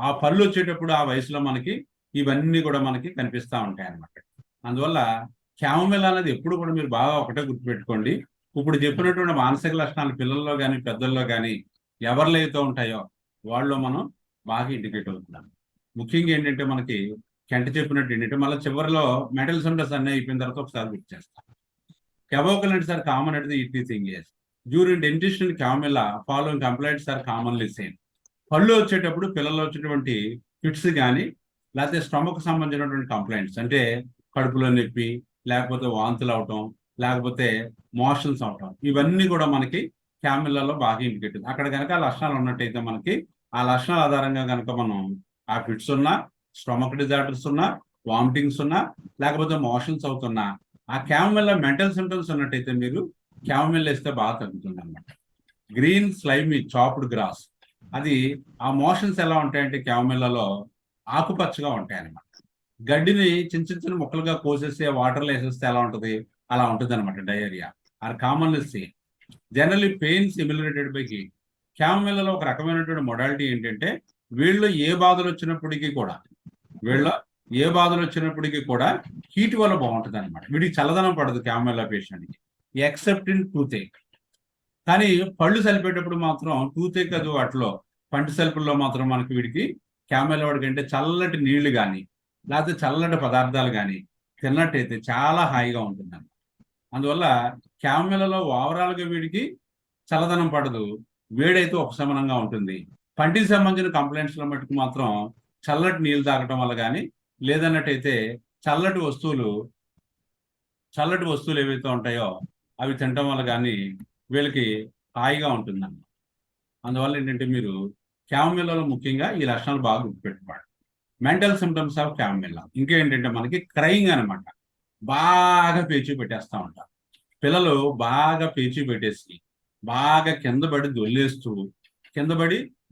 ఆ పళ్ళు వచ్చేటప్పుడు ఆ వయసులో మనకి ఇవన్నీ కూడా మనకి కనిపిస్తూ ఉంటాయి అన్నమాట. అందువల్ల క్యామోమిల్లా అనేది ఎప్పుడు కూడా మీరు బాగా ఒకటే గుర్తుపెట్టుకోండి. ఇప్పుడు చెప్పినటువంటి మానసిక లక్షణాలు పిల్లల్లో కానీ పెద్దల్లో కానీ ఎవరిలో అయితే ఉంటాయో వాళ్ళు మనం బాగా ఇండికేట్ అవుతున్నాం. ముఖ్యంగా ఏంటంటే మనకి కెంట చెప్పినట్టు ఏంటంటే మళ్ళీ చివరిలో మెటల్ సింటమ్స్ అన్నీ అయిపోయిన తర్వాత ఒకసారి గుర్తు చేస్తాం. Above complaints are common at the teething age. During dentistry chamomilla following complaints are commonly same. పళ్ళు వచ్చేటప్పుడు పిల్లల్లో వచ్చేటువంటి ఫిట్స్ కానీ లేకపోతే స్టమక్ సంబంధించినటువంటి కంప్లైంట్స్ అంటే కడుపులో నొప్పి, లేకపోతే వాంతులు అవటం, లేకపోతే మోషన్స్ అవటం, ఇవన్నీ కూడా మనకి క్యామోమిల్లాలో బాగా ఇండికేట్. అక్కడ కనుక ఆ లక్షణాలు ఉన్నట్టయితే మనకి ఆ లక్షణాల ఆధారంగా కనుక మనం ఆ ఫిట్స్ ఉన్నా, స్టమక్ డిజార్డర్స్ ఉన్నా, వామిటింగ్స్ ఉన్నా, లేకపోతే మోషన్స్ అవుతున్నా, ఆ క్యామోమిల్లా మెంటల్ సింటమ్స్ ఉన్నట్టయితే మీరు క్యామోమిల్లా ఇస్తే బాగా తగ్గుతుంది అనమాట. గ్రీన్ స్లైమీ చాప్డ్ గ్రాస్, అది ఆ మోషన్స్ ఎలా ఉంటాయంటే క్యామోమిల్లాలో ఆకుపచ్చగా ఉంటాయి అన్నమాట. గడ్డిని చిన్న చిన్న ముక్కలుగా కోసేసి వాటర్లో వేసేస్తే ఎలా ఉంటుంది అలా ఉంటుంది అనమాట. Diarrhoea are commonly same. Generally pain సిమిలరేటెడ్ బై హీట్. క్యామోమిల్లాలో ఒక రకమైనటువంటి మొడాలిటీ ఏంటంటే వీళ్ళు ఏ బాధలు వచ్చినప్పటికీ కూడా హీట్ వల్ల బాగుంటుంది అనమాట. వీడికి చల్లదనం పడదు క్యామోమిల్లా పేషెంట్కి, ఎక్సెప్ట్ ఇన్ టూతేక్. కానీ పళ్ళు సలిపేటప్పుడు మాత్రం టూతేక్ అది వాటిలో పంటి సలుపుల్లో మాత్రం మనకి వీడికి క్యామోమిల్లా వాడికి అంటే చల్లటి నీళ్లు కానీ లేకపోతే చల్లటి పదార్థాలు కానీ తిన్నట్టయితే చాలా హాయిగా ఉంటుంది. అందువల్ల క్యామోమిల్లాలో ఓవరాల్గా వీడికి చల్లదనం పడదు, వేడైతే ఉపశమనంగా ఉంటుంది. పంటికి సంబంధించిన కంప్లైంట్స్లో మటుకు మాత్రం చల్లటి నీళ్ళు తాగటం వల్ల కానీ లేదన్నట్టయితే చల్లటి వస్తువులు ఏవైతే ఉంటాయో అవి తినటం వల్ల కానీ వీళ్ళకి హాయిగా ఉంటుందన్నమాట. అందువల్ల ఏంటంటే మీరు క్యామోమిల్లాలో ముఖ్యంగా ఈ లక్షణాలు బాగా గుర్తుపెట్టుకోవాలి. మెంటల్ సిమ్టమ్స్ ఆఫ్ క్యామోమిల్లా ఇంకేంటంటే మనకి క్రయింగ్ అనమాట. బాగా పేచీ పెట్టేస్తూ ఉంటారు పిల్లలు, బాగా పేచీ పెట్టేసి బాగా కింద పడి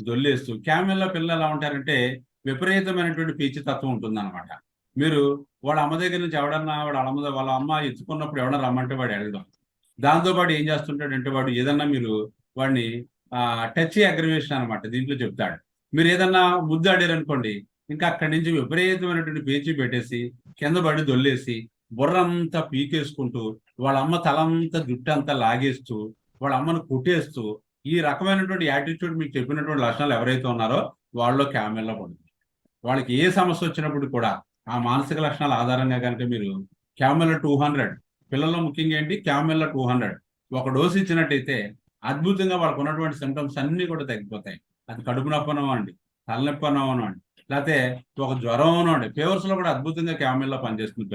దొల్లేస్తూ క్యామోమిల్లా పిల్లలు ఎలా ఉంటారంటే విపరీతమైనటువంటి పేచీ తత్వం ఉంటుంది అనమాట. మీరు వాళ్ళ అమ్మ దగ్గర నుంచి ఎవడన్నా వాళ్ళ అమ్మ ఎత్తుకున్నప్పుడు ఎవడన్నా రమ్మంటే వాడు వెళ్ళడం. దాంతోపాటు ఏం చేస్తుంటాడంటే వాడు ఏదన్నా మీరు వాడిని టచ్ అగ్రివేషన్ అనమాట దీంట్లో చెప్తాడు. మీరు ఏదన్నా ముద్దు ఆడారనుకోండి, ఇంకా అక్కడి నుంచి విపరీతమైనటువంటి పేచీ పెట్టేసి కింద పడి దొల్లేసి బుర్రంతా పీకేసుకుంటూ వాళ్ళ అమ్మ తలంతా జుట్టు అంతా లాగేస్తూ వాళ్ళ అమ్మను కుట్టేస్తూ ఈ రకమైనటువంటి యాటిట్యూడ్ మీకు చెప్పినటువంటి లక్షణాలు ఎవరైతే ఉన్నారో వాళ్ళలో క్యామోమిల్లా పడుతుంది. వాళ్ళకి ఏ సమస్య వచ్చినప్పుడు కూడా ఆ మానసిక లక్షణాల ఆధారంగా కనుక మీరు క్యామోమిల్లా 200 పిల్లల్లో ముఖ్యంగా ఏంటి క్యామోమిల్లా 200 ఒక డోసు ఇచ్చినట్టయితే అద్భుతంగా వాళ్ళకు ఉన్నటువంటి సిమ్టమ్స్ అన్ని కూడా తగ్గిపోతాయి. అది కడుపు నొప్పి అవ్వండి, తలనొప్పి అవ్వండి, లేకపోతే ఒక జ్వరం అవ్వండి. ఫీవర్స్ లో కూడా అద్భుతంగా క్యామోమిల్లా పనిచేస్తుంది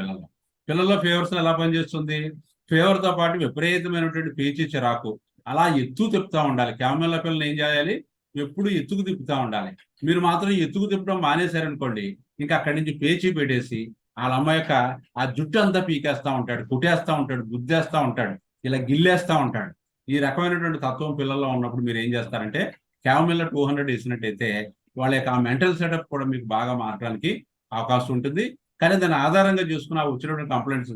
పిల్లల్లో ఫీవర్స్ ఎలా పనిచేస్తుంది? ఫీవర్ తో పాటు విపరీతమైనటువంటి పేచీ చిరాకు అలా ఎత్తు తిప్పుతూ ఉండాలి. క్యామోమిల్లా పిల్లలు ఏం చేయాలి? ఎప్పుడు ఎత్తుకు తిప్పుతూ ఉండాలి. మీరు మాత్రం ఎత్తుకు తిప్పడం మానేశారనుకోండి, ఇంకా అక్కడి నుంచి పేచీ పెట్టేసి వాళ్ళ అమ్మ యొక్క ఆ జుట్టు అంతా పీకేస్తూ ఉంటాడు, కుట్టేస్తూ ఉంటాడు, గుద్దేస్తూ ఉంటాడు, ఇలా గిల్లేస్తూ ఉంటాడు. ఈ రకమైనటువంటి తత్వం పిల్లల్లో ఉన్నప్పుడు మీరు ఏం చేస్తారంటే క్యామోమిల్లా 200 వేసినట్టయితే వాళ్ళ యొక్క ఆ మెంటల్ సెటప్ కూడా మీకు బాగా మారడానికి అవకాశం ఉంటుంది. కానీ దాని ఆధారంగా చూసుకుని ఆ వచ్చినటువంటి కంప్లైంట్స్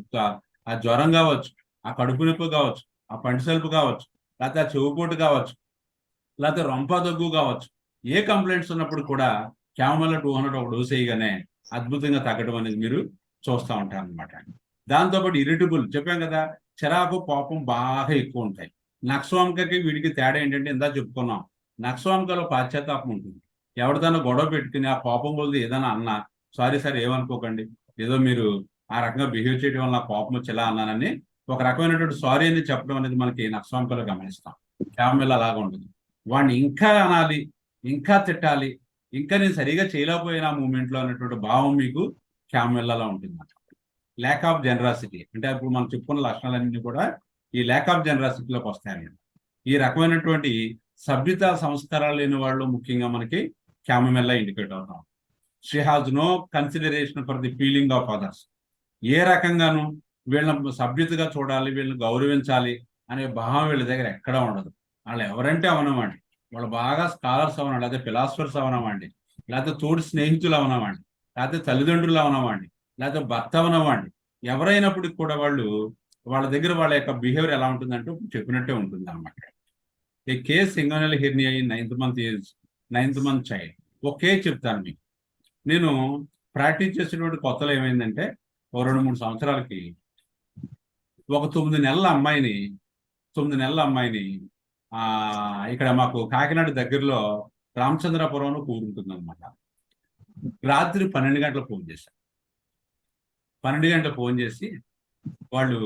ఆ జ్వరం కావచ్చు, ఆ కడుపు నొప్పి కావచ్చు, ఆ పంటి సలుపు కావచ్చు, లేకపోతే ఆ చెవుపోటు కావచ్చు, లేకపోతే రొంప దగ్గు కావచ్చు. ఏ కంప్లైంట్స్ ఉన్నప్పుడు కూడా క్యామోమిల్ 200 ఒక డోస్ వేయగానే అద్భుతంగా తగ్గడం అనేది మీరు చూస్తూ ఉంటారు అనమాట. దాంతోపాటు ఇరిటబుల్ చెప్పాం కదా, చిరాకు కోపం బాగా ఎక్కువ ఉంటాయి. నక్స్వామికకి వీడికి తేడా ఏంటంటే ఇందా చెప్పుకున్నాం, నక్స్వామికలో పాశ్చాత్తాపం ఉంటుంది. ఎవరిదైనా గొడవ పెట్టుకుని ఆ కోపం కొద్ది ఏదైనా అన్నా, సారీ సార్ ఏమనుకోకండి, ఏదో మీరు ఆ రకంగా బిహేవ్ చేయడం వల్ల నాకు కోపం వచ్చి ఇలా అన్నానని ఒక రకమైనటువంటి సారీ అని చెప్పడం అనేది మనకి నక్స్వామికలో గమనిస్తాం. క్యామోమిల్ అలాగా ఉంటుంది. వాడిని ఇంకా అనాలి, ఇంకా తిట్టాలి, ఇంకా నేను సరిగా చేయలేకపోయినా మూమెంట్లో అనేటువంటి భావం మీకు క్యామోమిల్లో ఉంటుంది. ల్యాక్ ఆఫ్ జనరాసిటీ అంటే ఇప్పుడు మనం చెప్పుకున్న లక్షణాలన్నీ కూడా ఈ ల్యాక్ ఆఫ్ జనరాసిటీలోకి వస్తాయన్నమాట. ఈ రకమైనటువంటి సభ్యత సంస్కారాలు లేని వాళ్ళు ముఖ్యంగా మనకి క్యామోమిల్లో ఇండికేట్ అవుతాం. She has no consideration for the feeling of others. ఏ రకంగానూ వీళ్ళని సభ్యతగా చూడాలి, వీళ్ళని గౌరవించాలి అనే భావం వీళ్ళ దగ్గర ఎక్కడా ఉండదు. వాళ్ళు ఎవరంటే అవనమండి, వాళ్ళు బాగా స్కాలర్స్ అవనం, లేకపోతే ఫిలాసఫర్స్ అవనమండి, లేకపోతే తోటి స్నేహితులు అవనమండి, లేకపోతే తల్లిదండ్రులు అవనమండి, లేకపోతే భర్త అవనమండి, ఎవరైనప్పటికి కూడా వాళ్ళ దగ్గర వాళ్ళ యొక్క బిహేవియర్ ఎలా ఉంటుందంటే చెప్పినట్టే ఉంటుంది అనమాట. A case inguinal hernia in 9th month child. ఒక కేసు చెప్తాను మీకు. నేను ప్రాక్టీస్ చేసేటువంటి కొత్తలో ఏమైందంటే ఓ 2-3 సంవత్సరాలకి ఒక 9 నెలల అమ్మాయిని ఇక్కడ మాకు కాకినాడ దగ్గరలో రామచంద్రపురంలో కూరుంటుంది అనమాట. రాత్రి 12 గంటలకు ఫోన్ చేశారు. 12 గంటలకు ఫోన్ చేసి వాళ్ళు,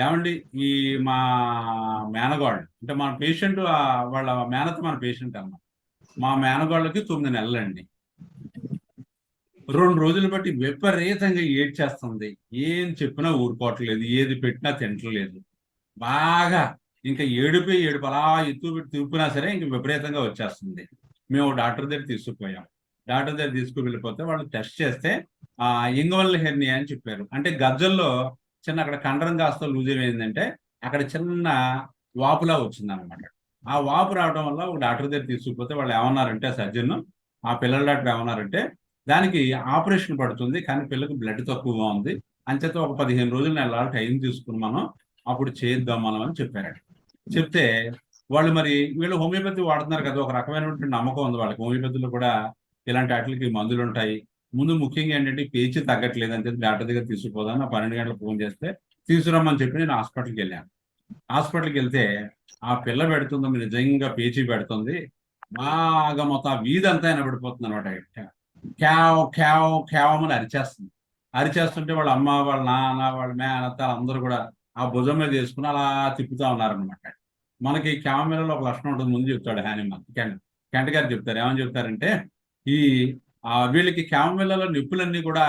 ఏమండి ఈ మా మేనగాళ్ళు అంటే మన పేషెంట్, వాళ్ళ మేనత మన పేషెంట్ అన్నమాట, మా మేనగాళ్ళకి 9 నెలలండి, 2 రోజులు బట్టి విపరీతంగా ఏడ్చేస్తుంది, ఏం చెప్పినా ఊరుకోవట్లేదు, ఏది పెట్టినా తింటలేదు, బాగా ఇంకా ఏడుపు అలా ఎత్తు పెట్టి తిప్పినా సరే ఇంక విపరీతంగా వచ్చేస్తుంది. మేము డాక్టర్ దగ్గర తీసుకుపోయాం. డాక్టర్ దగ్గర తీసుకువెళ్ళిపోతే వాళ్ళు టెస్ట్ చేస్తే ఇంగవల్ హెర్నియా అని చెప్పారు. అంటే గజ్జల్లో చిన్న అక్కడ కండరం కాస్త లూజ్ ఏమైందంటే అక్కడ చిన్న వాపులా వచ్చింది అనమాట. ఆ వాపు రావడం వల్ల ఒక డాక్టర్ దగ్గర తీసుకుపోతే వాళ్ళు ఏమన్నారంటే, సర్జన్ ఆ పిల్లల డాక్టర్ ఏమన్నారంటే, దానికి ఆపరేషన్ పడుతుంది కానీ పిల్లకి బ్లడ్ తక్కువగా ఉంది, అంచేత ఒక 15 రోజులు నెలలు టైం తీసుకుని మనం అప్పుడు చేద్దాం మనం అని చెప్పారండి. చెప్తే వాళ్ళు మరి వీళ్ళు హోమియోపతి వాడుతున్నారు కదా, ఒక రకమైనటువంటి నమ్మకం ఉంది వాళ్ళకి, హోమియోపతిలో కూడా ఇలాంటి వాటికి మందులు ఉంటాయి. ముందు ముఖ్యంగా ఏంటంటే పేచి తగ్గట్లేదు అని చెప్పి డాక్టర్ దగ్గర తీసుకుపోదాం, నా 12 గంటలకు ఫోన్ చేస్తే తీసుకురమ్మని చెప్పి నేను హాస్పిటల్కి వెళ్ళాను. హాస్పిటల్కి వెళ్తే ఆ పిల్ల పెడుతుంది, నిజంగా పేచి పెడుతుంది, బాగా మొత్తం ఆ వీధి అంతా వినబడిపోతుంది అనమాట. క్యావ్ క్యావ్ క్యావ్ అని అరిచేస్తుంటే వాళ్ళ అమ్మ, వాళ్ళ నాన్న, వాళ్ళ మేనత్త అందరూ కూడా ఆ భుజం మీద వేసుకుని అలా తిప్పుతా ఉన్నారనమాట. మనకి క్యామోమిల్లో ఒక లక్షణం ఉంటుంది, ముందు చెప్తాడు హానిమన్ కెంట్ గారు చెప్తారు. ఏమని చెప్తారంటే, ఈ వీళ్ళకి క్యామోమిల్లో నిప్పులన్నీ కూడా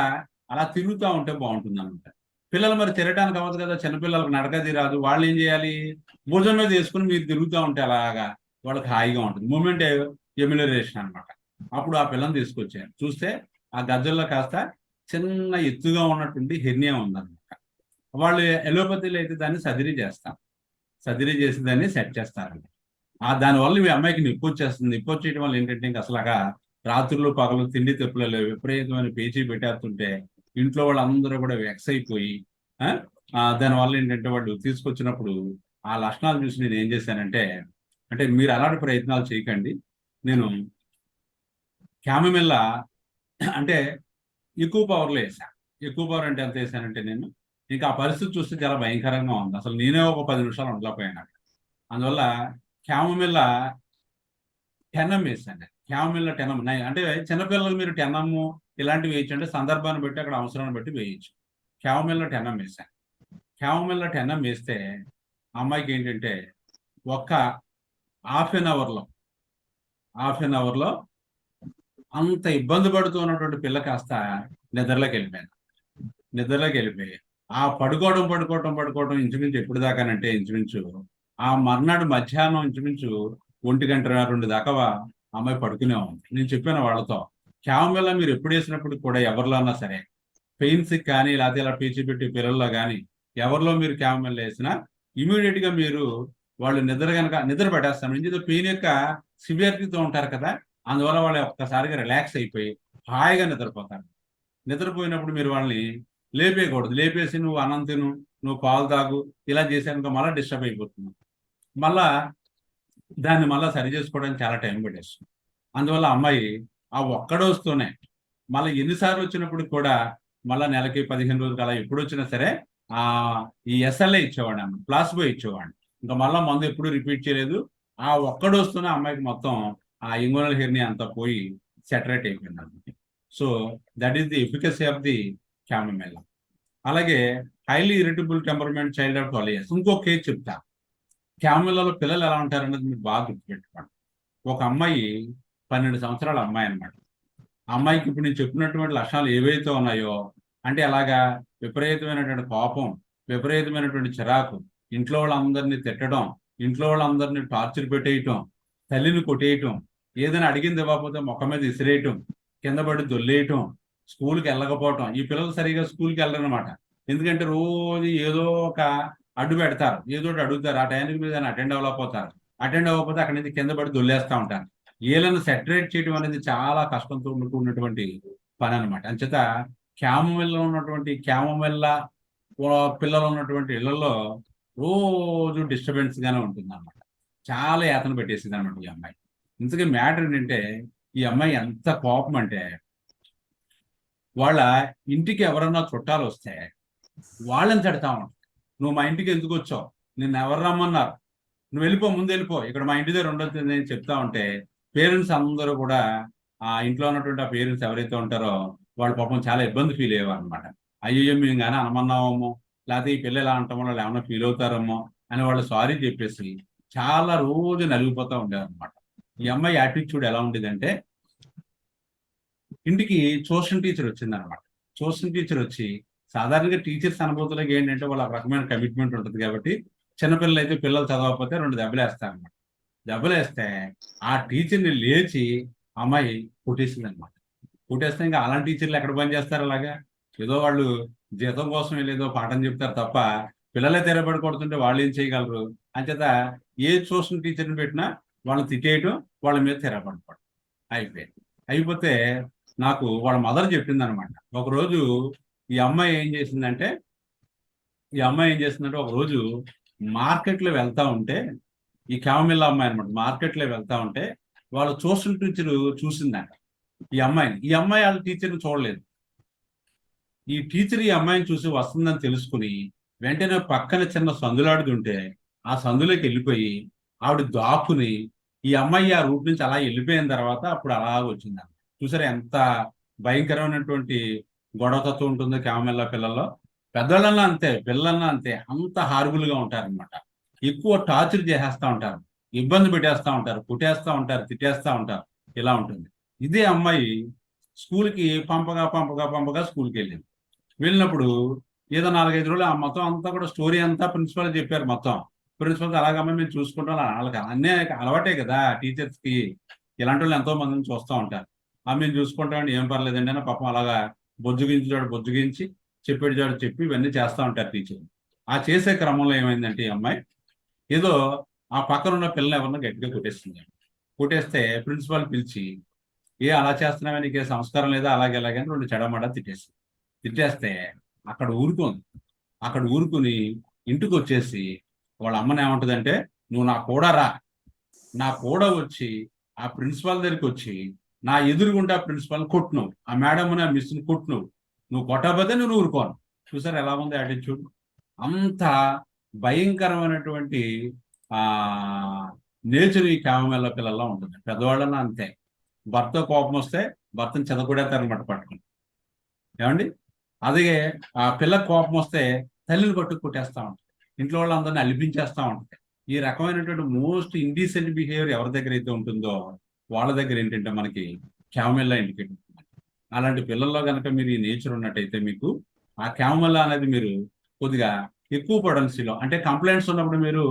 అలా తిరుగుతూ ఉంటే బాగుంటుంది అనమాట. పిల్లలు మరి తిరగడానికి అవ్వదు కదా, చిన్నపిల్లలకు నడకది రాదు, వాళ్ళు ఏం చేయాలి, భుజం మీద వేసుకుని మీరు తిరుగుతూ ఉంటే అలాగా వాళ్ళకి హాయిగా ఉంటుంది, మూమెంట్ ఎమ్యులరేషన్ అనమాట. అప్పుడు ఆ పిల్లని తీసుకొచ్చారు, చూస్తే ఆ గజ్జల్లో కాస్త చిన్న ఎత్తుగా ఉన్నటువంటి హెర్నియా ఉందన్నమాట. వాళ్ళు ఎలోపతిలో అయితే దాన్ని సర్జరీ చేసి దాన్ని సెట్ చేస్తారండి. దానివల్ల మీ అమ్మాయికి నొప్పి వచ్చేస్తుంది. నొప్పి వచ్చేయడం వల్ల ఏంటంటే ఇంకా అసలుగా రాత్రులు పగలు తిండి తెప్పులలో విపరీతమైన పేచీ పెట్టేస్తుంటే ఇంట్లో వాళ్ళందరూ కూడా వెక్స్ అయిపోయి దానివల్ల ఏంటంటే వాళ్ళు తీసుకొచ్చినప్పుడు ఆ లక్షణాలు చూసి నేను ఏం చేశానంటే, అంటే మీరు అలాంటి ప్రయత్నాలు చేయకండి, నేను క్యామోమిల్లా అంటే ఎక్కువ పవర్లో వేసాను. ఎక్కువ పవర్ అంటే ఎంత వేసానంటే నేను ఇంకా ఆ పరిస్థితి చూస్తే చాలా భయంకరంగా ఉంది, అసలు నేనే ఒక 10 నిమిషాలు ఉండలేకపోయాను. అందువల్ల క్యామోమిల్లా 10 వేసాను. క్యామోమిల్లా 10 అంటే చిన్నపిల్లలు మీరు 10 ఇలాంటివి వేయచ్చు, అంటే సందర్భాన్ని బట్టి అక్కడ అవసరాన్ని బట్టి వేయచ్చు. క్యామోమిల్లా 10 వేసాను. క్యామోమిల్లా 10 వేస్తే అమ్మాయికి ఏంటంటే ఒక్క హాఫ్ అన్ అవర్లో అంత ఇబ్బంది పడుతూ ఉన్నటువంటి పిల్ల కాస్త నిద్రలోకి వెళ్ళిపోయి ఆ పడుకోవడం ఇంచుమించు ఎప్పుడు దాకానంటే ఇంచుమించు ఆ మర్నాడు మధ్యాహ్నం ఇంచుమించు 1-2 దాకా అమ్మాయి పడుకునే ఉంది. నేను చెప్పాను వాళ్ళతో, క్యామోమిల్లా మీరు ఎప్పుడు వేసినప్పుడు కూడా ఎవరిలో అన్నా సరే, పెయిన్స్ కానీ లేకపోతే ఇలా పీచి పెట్టి పిల్లల్లో కానీ ఎవరిలో మీరు క్యామోమిల్లా వేసినా ఇమీడియట్ గా మీరు వాళ్ళు నిద్ర పట్టేస్తాను. ఎందుకంటే పెయిన్ యొక్క సివియారిటీతో ఉంటారు కదా, అందువల్ల వాళ్ళు ఒక్కసారిగా రిలాక్స్ అయిపోయి హాయిగా నిద్రపోతారు. నిద్రపోయినప్పుడు మీరు వాళ్ళని లేపేయకూడదు. లేపేసి నువ్వు అన్నం తిను, నువ్వు పాలు తాగు ఇలా చేసాక మళ్ళీ డిస్టర్బ్ అయిపోతున్నావు. మళ్ళా దాన్ని మళ్ళీ సరి చేసుకోవడానికి చాలా టైం పట్టేస్తుంది. అందువల్ల అమ్మాయి ఆ ఒక్క డోస్తోనే మళ్ళీ ఎన్నిసార్లు వచ్చినప్పుడు కూడా మళ్ళీ నెలకి 15 రోజులు అలా ఎప్పుడు వచ్చినా సరే ఆ ఈ ఎస్ఎల్ఏ ఇచ్చేవాడిని, అమ్మ ప్లాస్బో ఇచ్చేవాడిని. ఇంకా మళ్ళీ మందు ఎప్పుడు రిపీట్ చేయలేదు. ఆ ఒక్క డోస్తోనే అమ్మాయికి మొత్తం ఆ ఇంగోనల్ హెర్నీ అంతా పోయి సెటరేట్ అయిపోయింది అనమాట. So that is the efficacy of the chamomilla. అలాగే highly irritable temperament child of 12 years ఇంకో కేసు చెప్తా. క్యామమెల్లాలో పిల్లలు ఎలా ఉంటారన్నది మీరు బాగా గుర్తుపెట్టుకోండి. ఒక అమ్మాయి 12 సంవత్సరాల అమ్మాయి అనమాట. ఆ అమ్మాయికి ఇప్పుడు నేను చెప్పినటువంటి లక్షణాలు ఏవైతే ఉన్నాయో, అంటే అలాగా విపరీతమైనటువంటి కోపం, విపరీతమైనటువంటి చిరాకు, ఇంట్లో వాళ్ళందరినీ తిట్టడం, ఇంట్లో వాళ్ళందరినీ టార్చర్ పెట్టేయటం, తల్లిని కొట్టేయటం, ఏదైనా అడిగింది ఇవ్వకపోతే మొక్క మీద విసిరేయటం, కింద పడి దొల్లేయటం, స్కూల్కి వెళ్ళకపోవటం. ఈ పిల్లలు సరిగా స్కూల్కి వెళ్ళరనమాట. ఎందుకంటే రోజు ఏదో ఒక అడ్డు పెడతారు, ఏదో ఒకటి అడుగుతారు. ఆ టైంకి మీద అటెండ్ అవ్వకపోతారు. అటెండ్ అవ్వకపోతే అక్కడి నుంచి కింద పడి దొల్లేస్తూ ఉంటారు. వీళ్ళని సెటరేట్ చేయడం అనేది చాలా కష్టంతో ఉన్నటువంటి పని అనమాట. అంచేత క్యామమెల్లా ఉన్నటువంటి క్యామమెల్లా పిల్లలు ఉన్నటువంటి ఇళ్లలో రోజు డిస్టర్బెన్స్ గానే ఉంటుంది అనమాట. చాలా యాతన పెట్టేసింది అనమాట ఈ అమ్మాయి. ఇంతకీ మ్యాటర్ ఏంటంటే, ఈ అమ్మాయి ఎంత కోపం అంటే, వాళ్ళ ఇంటికి ఎవరన్నా చుట్టాలు వస్తే వాళ్ళని తిడతా ఉంటారు. నువ్వు మా ఇంటికి ఎందుకు వచ్చావు, నిన్ను ఎవరు రమ్మన్నారు, నువ్వు వెళ్ళిపో, ముందు వెళ్ళిపో, ఇక్కడ మా ఇంటి దగ్గర ఉండొద్దు అని చెప్తా ఉంటే పేరెంట్స్ అందరూ కూడా ఆ ఇంట్లో ఉన్నటువంటి ఆ పేరెంట్స్ ఎవరైతే ఉంటారో వాళ్ళు పాపం చాలా ఇబ్బంది ఫీల్ అయ్యేవారు అనమాట. అయ్యో మేము కానీ అనమన్నామో, లేకపోతే ఈ పిల్లలు ఎలా అంటామో వాళ్ళు ఏమైనా ఫీల్ అవుతారమ్మో అని వాళ్ళు సారీ చెప్పేసి చాలా రోజు నలిగిపోతూ ఉండేవారు అనమాట. ఈ అమ్మాయి యాటిట్యూడ్ ఎలా ఉండేదంటే, ఇంటికి ట్యూషన్ టీచర్ వచ్చింది అనమాట. ట్యూషన్ టీచర్ వచ్చి, సాధారణంగా టీచర్స్ అనుభూతులకి ఏంటంటే వాళ్ళ రకమైన కమిట్మెంట్ ఉంటుంది కాబట్టి చిన్నపిల్లలు అయితే పిల్లలు చదవకపోతే 2 దెబ్బలు వేస్తారనమాట. దెబ్బలు వేస్తే ఆ టీచర్ని లేచి అమ్మాయి కొట్టేసింది అనమాట. కొట్టేస్తే ఇంకా అలాంటి టీచర్లు ఎక్కడ పని చేస్తారు అలాగా? ఏదో వాళ్ళు జీతం కోసం ఏదో పాఠం చెప్తారు తప్ప పిల్లలే తెరబడి కొడుతుంటే వాళ్ళు ఏం చేయగలరు? అంచేత ఏ ట్యూషన్ టీచర్ని పెట్టినా వాళ్ళని తిట్టేయటం, వాళ్ళ మీద తెరబడిపోవడం అయిపోయింది. అయిపోతే నాకు వాళ్ళ మదర్ చెప్పింది అనమాట. ఒకరోజు ఈ అమ్మాయి ఏం చేసిందంటే ఒక రోజు మార్కెట్లో వెళ్తా ఉంటే, ఈ క్యామమెల్లా అమ్మాయి అనమాట, మార్కెట్లో వెళ్తా ఉంటే వాళ్ళ ట్యూషన్ టీచర్ చూసిందంట ఈ అమ్మాయిని. ఈ అమ్మాయి వాళ్ళ టీచర్ని చూడలేదు. ఈ టీచర్ ఈ అమ్మాయిని చూసి వస్తుందని తెలుసుకుని వెంటనే పక్కన చిన్న సందులాడుతుంటే ఆ సందులోకి వెళ్ళిపోయి ఆవిడ దాక్కుని, ఈ అమ్మాయి ఆ రూట్ నుంచి అలా వెళ్ళిపోయిన తర్వాత అప్పుడు అలా వచ్చింది. చూసారా ఎంత భయంకరమైనటువంటి గొడవతత్వం ఉంటుందో క్యామమెల్లా పిల్లల్లో. పెద్దవాళ్ళన్నా అంతే, పిల్లలన్నా అంతే, అంత హార్బుల్ గా ఉంటారనమాట. ఎక్కువ టార్చర్ చేసేస్తా ఉంటారు, ఇబ్బంది పెట్టేస్తా ఉంటారు, కుట్టేస్తా ఉంటారు, తిట్టేస్తా ఉంటారు. ఇలా ఉంటుంది. ఇదే అమ్మాయి స్కూల్కి పంపగా స్కూల్కి వెళ్ళింది. వెళ్ళినప్పుడు ఏదో 4-5 రోజులు ఆ మొత్తం అంతా కూడా స్టోరీ అంతా ప్రిన్సిపల్ చెప్పారు. మొత్తం ప్రిన్సిపల్ అలాగమ్మ మేము చూసుకుంటాం, వాళ్ళకి అన్నీ అలవాటే కదా టీచర్స్ కి. ఇలాంటి వాళ్ళు ఎంతో మందిని చూస్తూ ఉంటారు. మేము చూసుకుంటామండి, ఏం పర్లేదండి అని పాపం అలాగా బొజ్జుగించి చెప్పేటి చాడు చెప్పి ఇవన్నీ చేస్తూ ఉంటారు టీచర్. ఆ చేసే క్రమంలో ఏమైందంటే ఈ అమ్మాయి ఏదో ఆ పక్కన ఉన్న పిల్లని ఎవరన్నా గట్టిగా కొట్టేస్తుంది. కొట్టేస్తే ప్రిన్సిపాల్ పిలిచి, అలా చేస్తున్నావే, నీకే సంస్కారం లేదా, అలాగే అని 2 చెడమడ తిట్టేస్తే అక్కడ ఊరుకుని ఇంటికి వచ్చేసి వాళ్ళ అమ్మని ఏమంటుందంటే, నువ్వు నా కూడా వచ్చి ఆ ప్రిన్సిపాల్ దగ్గరికి వచ్చి నా ఎదురుగుండా ప్రిన్సిపాల్ కొట్టును, ఆ మేడం ఆ మిస్ని కొట్టును, నువ్వు కొట్టకపోతే నువ్వు ఊరుకోను. చూసారు ఎలా ఉంది యాటిట్యూడ్? అంత భయంకరమైనటువంటి ఆ నేచర్ ఈ క్యామమెల్లా పిల్లల్లో ఉంటుంది. పెద్దవాళ్ళన్నా అంతే, భర్త కోపం వస్తే భర్తను చెదకొడేస్తారనమాట పట్టుకుని. ఏమండి? అదే ఆ పిల్లకి కోపం వస్తే తల్లిని కొట్టేస్తా ఉంటుంది, ఇంట్లో వాళ్ళందరినీ అలిపించేస్తా ఉంటుంది. ఈ రకమైనటువంటి మోస్ట్ ఇండీసెంట్ బిహేవియర్ ఎవరి దగ్గర అయితే ఉంటుందో వాళ్ళ దగ్గర ఏంటంటే మనకి క్యామమెల్లా ఇండికేట్ ఉంటుంది. అలాంటి పిల్లల్లో కనుక మీరు ఈ నేచర్ ఉన్నట్టయితే మీకు ఆ క్యామమెల్లా అనేది మీరు కొద్దిగా ఎక్కువ పొటెన్సీలో, అంటే కంప్లైంట్స్ ఉన్నప్పుడు మీరు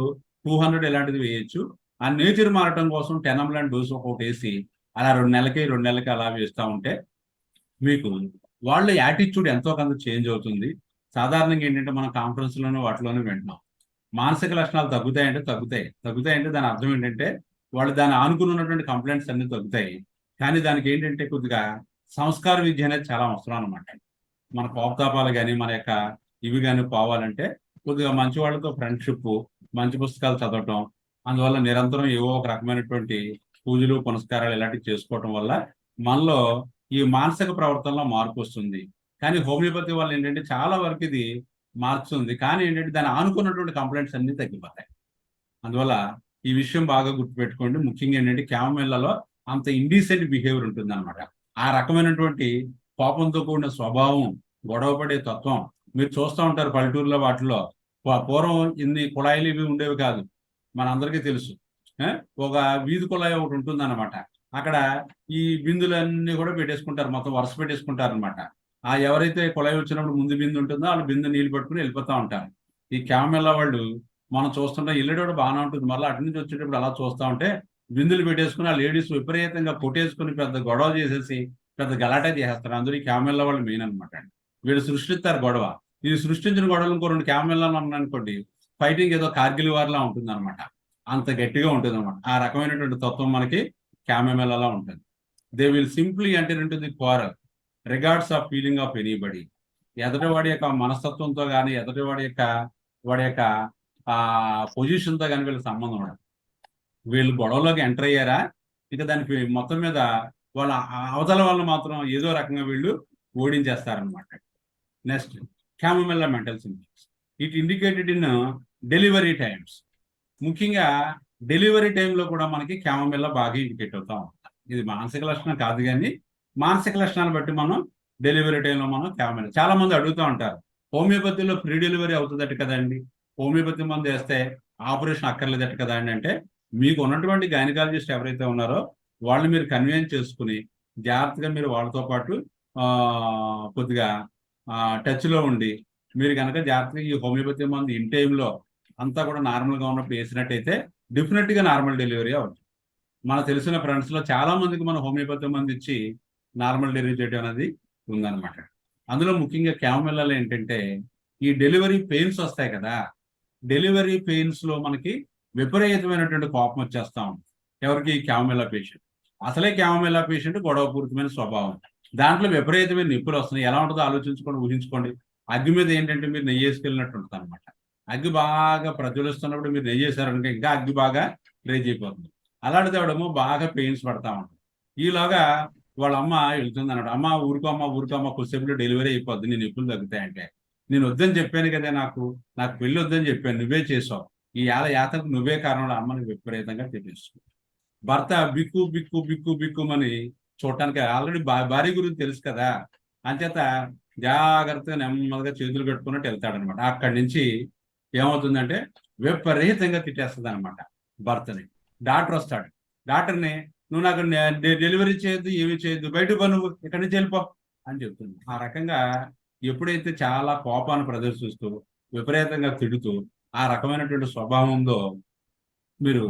200 ఇలాంటిది వేయచ్చు. ఆ నేచర్ మారటం కోసం 10 ml డోస్ ఒకటి వేసి అలా 2 నెలలకి అలా వేస్తూ ఉంటే మీకు వాళ్ళ యాటిట్యూడ్ ఎంతో కొంత చేంజ్ అవుతుంది. సాధారణంగా ఏంటంటే మనం కాన్ఫరెన్స్లోనూ వాటిలోనూ వింటున్నాం, మానసిక లక్షణాలు తగ్గుతాయంటే దాని అర్థం ఏంటంటే వాళ్ళు దాన్ని ఆనుకుని ఉన్నటువంటి కంప్లైంట్స్ అన్ని తగ్గుతాయి. కానీ దానికి ఏంటంటే కొద్దిగా సంస్కార విద్య అనేది చాలా అవసరం అనమాట. మన కోపతాపాలు కానీ మన యొక్క ఇవి కానీ పోవాలంటే కొద్దిగా మంచి వాళ్ళతో ఫ్రెండ్షిప్, మంచి పుస్తకాలు చదవటం, అందువల్ల నిరంతరం ఏవో ఒక రకమైనటువంటి పూజలు పునస్కారాలు ఇలాంటివి చేసుకోవటం వల్ల మనలో ఈ మానసిక ప్రవర్తనలో మార్పు వస్తుంది. కానీ హోమియోపతి వల్ల ఏంటంటే చాలా వరకు ఇది మార్చుతుంది, కానీ ఏంటంటే దాన్ని ఆనుకున్నటువంటి కంప్లైంట్స్ అన్ని తగ్గిపోతాయి. అందువల్ల ఈ విషయం బాగా గుర్తుపెట్టుకోండి. ముఖ్యంగా ఏంటంటే క్యామమెల్లలో అంత ఇండీసెంట్ బిహేవియర్ ఉంటుంది అనమాట. ఆ రకమైనటువంటి కోపంతో కూడిన స్వభావం, గొడవపడే తత్వం మీరు చూస్తూ ఉంటారు పల్లెటూరులో వాటిలో. పూర్వం ఇన్ని కుళాయిలు ఇవి ఉండేవి కాదు, మనందరికీ తెలుసు. ఒక వీధి కుళాయి ఒకటి ఉంటుంది అనమాట. అక్కడ ఈ బిందులన్నీ కూడా పెట్టేసుకుంటారు, మొత్తం వరుస పెట్టేసుకుంటారు అనమాట. ఆ ఎవరైతే కుళాయి వచ్చినప్పుడు ముందు బిందు ఉంటుందో వాళ్ళు బిందు నీళ్ళు పట్టుకుని వెళ్ళిపోతూ ఉంటారు. ఈ క్యామెల్లా వాళ్ళు మనం చూస్తుంటే ఇల్లు కూడా బాగానే ఉంటుంది, మళ్ళీ అటు నుంచి వచ్చేటప్పుడు అలా చూస్తూ ఉంటే బిందులు పెట్టేసుకుని ఆ లేడీస్ విపరీతంగా కొట్టేసుకుని పెద్ద గొడవ చేసేసి పెద్ద గలాటా చేసేస్తారు. అందరూ ఈ క్యామెల్లా వాళ్ళు మెయిన్ అనమాట. వీళ్ళు సృష్టిస్తారు గొడవ. ఇది సృష్టించిన గొడవలు ఇంకో 2 క్యామెల్లాలు ఉన్నాయనుకోండి, ఫైటింగ్ ఏదో కార్గిల్ వార్లా ఉంటుంది అనమాట. అంత గట్టిగా ఉంటుంది అనమాట. ఆ రకమైనటువంటి తత్వం మనకి క్యామెల్లాలో ఉంటుంది. They will simply enter into the quarrel regards of feeling of anybody. ఎదుటివాడి యొక్క మనస్తత్వంతో కానీ వాడి యొక్క పొజిషన్తో కానీ వీళ్ళకి సంబంధం ఉండదు. వీళ్ళు గొడవలోకి ఎంటర్ అయ్యారా, ఇక దానికి మొత్తం మీద వాళ్ళ అవతల వాళ్ళు మాత్రం ఏదో రకంగా వీళ్ళు ఓడించేస్తారనమాట. Next, chamomilla mental symptoms. It indicated in delivery times. ముఖ్యంగా డెలివరీ టైంలో కూడా మనకి క్యామమెల్లా బాగా ఇండికేట్ అవుతా ఉంటుంది. ఇది మానసిక లక్షణం కాదు, కానీ మానసిక లక్షణాలు బట్టి మనం డెలివరీ టైంలో మనం క్యామమెల్లా. చాలా మంది అడుగుతూ ఉంటారు, హోమియోపతిలో ప్రీ డెలివరీ అవుతుందట కదండి, హోమియోపతి మందు వేస్తే ఆపరేషన్ అక్కర్లేదట కదా అండి. అంటే మీకు ఉన్నటువంటి గైనకాలజిస్ట్ ఎవరైతే ఉన్నారో వాళ్ళు మీరు కన్వీన్స్ చేసుకుని జాగ్రత్తగా మీరు వాళ్ళతో పాటు కొద్దిగా టచ్లో ఉండి మీరు కనుక జాగ్రత్తగా ఈ హోమియోపతి మందు ఇన్ టైంలో అంతా కూడా నార్మల్గా ఉన్నప్పుడు వేసినట్టయితే డెఫినెట్గా నార్మల్ డెలివరీ అవుతుంది. మనకు తెలిసిన ఫ్రెండ్స్లో చాలా మందికి మన హోమియోపతి మందు ఇచ్చి నార్మల్ డెలివరీ చేయడం అనేది ఉందన్నమాట. అందులో ముఖ్యంగా క్యామమెల్లాలో ఏంటంటే ఈ డెలివరీ పెయిన్స్ వస్తాయి కదా, డెలివరీ పెయిన్స్లో మనకి విపరీతమైనటువంటి కోపం వచ్చేస్తా ఉంది. ఎవరికి? క్యామమెల్లా పేషెంట్. అసలే క్యామమెల్లా పేషెంట్ గొడవపూరితమైన స్వభావం, దాంట్లో విపరీతమైన నొప్పులు వస్తున్నాయి. ఎలా ఉంటుందో ఆలోచించుకోండి, ఊహించుకోండి. అగ్గి మీద ఏంటంటే మీరు నెయ్యి వేసుకెళ్ళినట్టు ఉంటుంది అనమాట. అగ్గి బాగా ప్రజ్వలిస్తున్నప్పుడు మీరు నెయ్యి వేసారనుకో ఇంకా అగ్గి బాగా రేజ్ అయిపోతుంది. అలాంటిది అవడము బాగా పెయిన్స్ పడతా ఉంటుంది. ఈలోగా వాళ్ళ అమ్మ వెళ్తుంది అన్నాడు, అమ్మ ఊరుకోమ్మ కొద్దిసేపులో డెలివరీ అయిపోద్ది, నేను నొప్పులు తగ్గుతాయంటే. నేను వద్దని చెప్పాను కదా, నాకు పెళ్ళి వద్దని చెప్పాను, నువ్వే చేసావు, ఈ యాతకు నువ్వే కారణంలో అమ్మని విపరీతంగా తెలియస్తుంది. భర్త బిక్కు బిక్కు బిక్కు బిక్కుమని చూడటానికి ఆల్రెడీ భార్య గురించి తెలుసు కదా, అంచేత జాగ్రత్తగా నెమ్మదిగా చేతులు కట్టుకున్నట్టు వెళ్తాడనమాట. అక్కడి నుంచి ఏమవుతుందంటే విపరీతంగా తిట్టేస్తుంది అనమాట భర్తని. డాక్టర్ వస్తాడు, డాక్టర్ని నువ్వు నాకు డెలివరీ చేయొద్దు, ఏమీ చేయొద్దు, బయటకు పో, నువ్వు ఇక్కడి నుంచి వెళ్ళిపో అని చెప్తుంది. ఆ రకంగా ఎప్పుడైతే చాలా కోపాన్ని ప్రదర్శిస్తూ విపరీతంగా తిడుతూ ఆ రకమైనటువంటి స్వభావం ఉందో, మీరు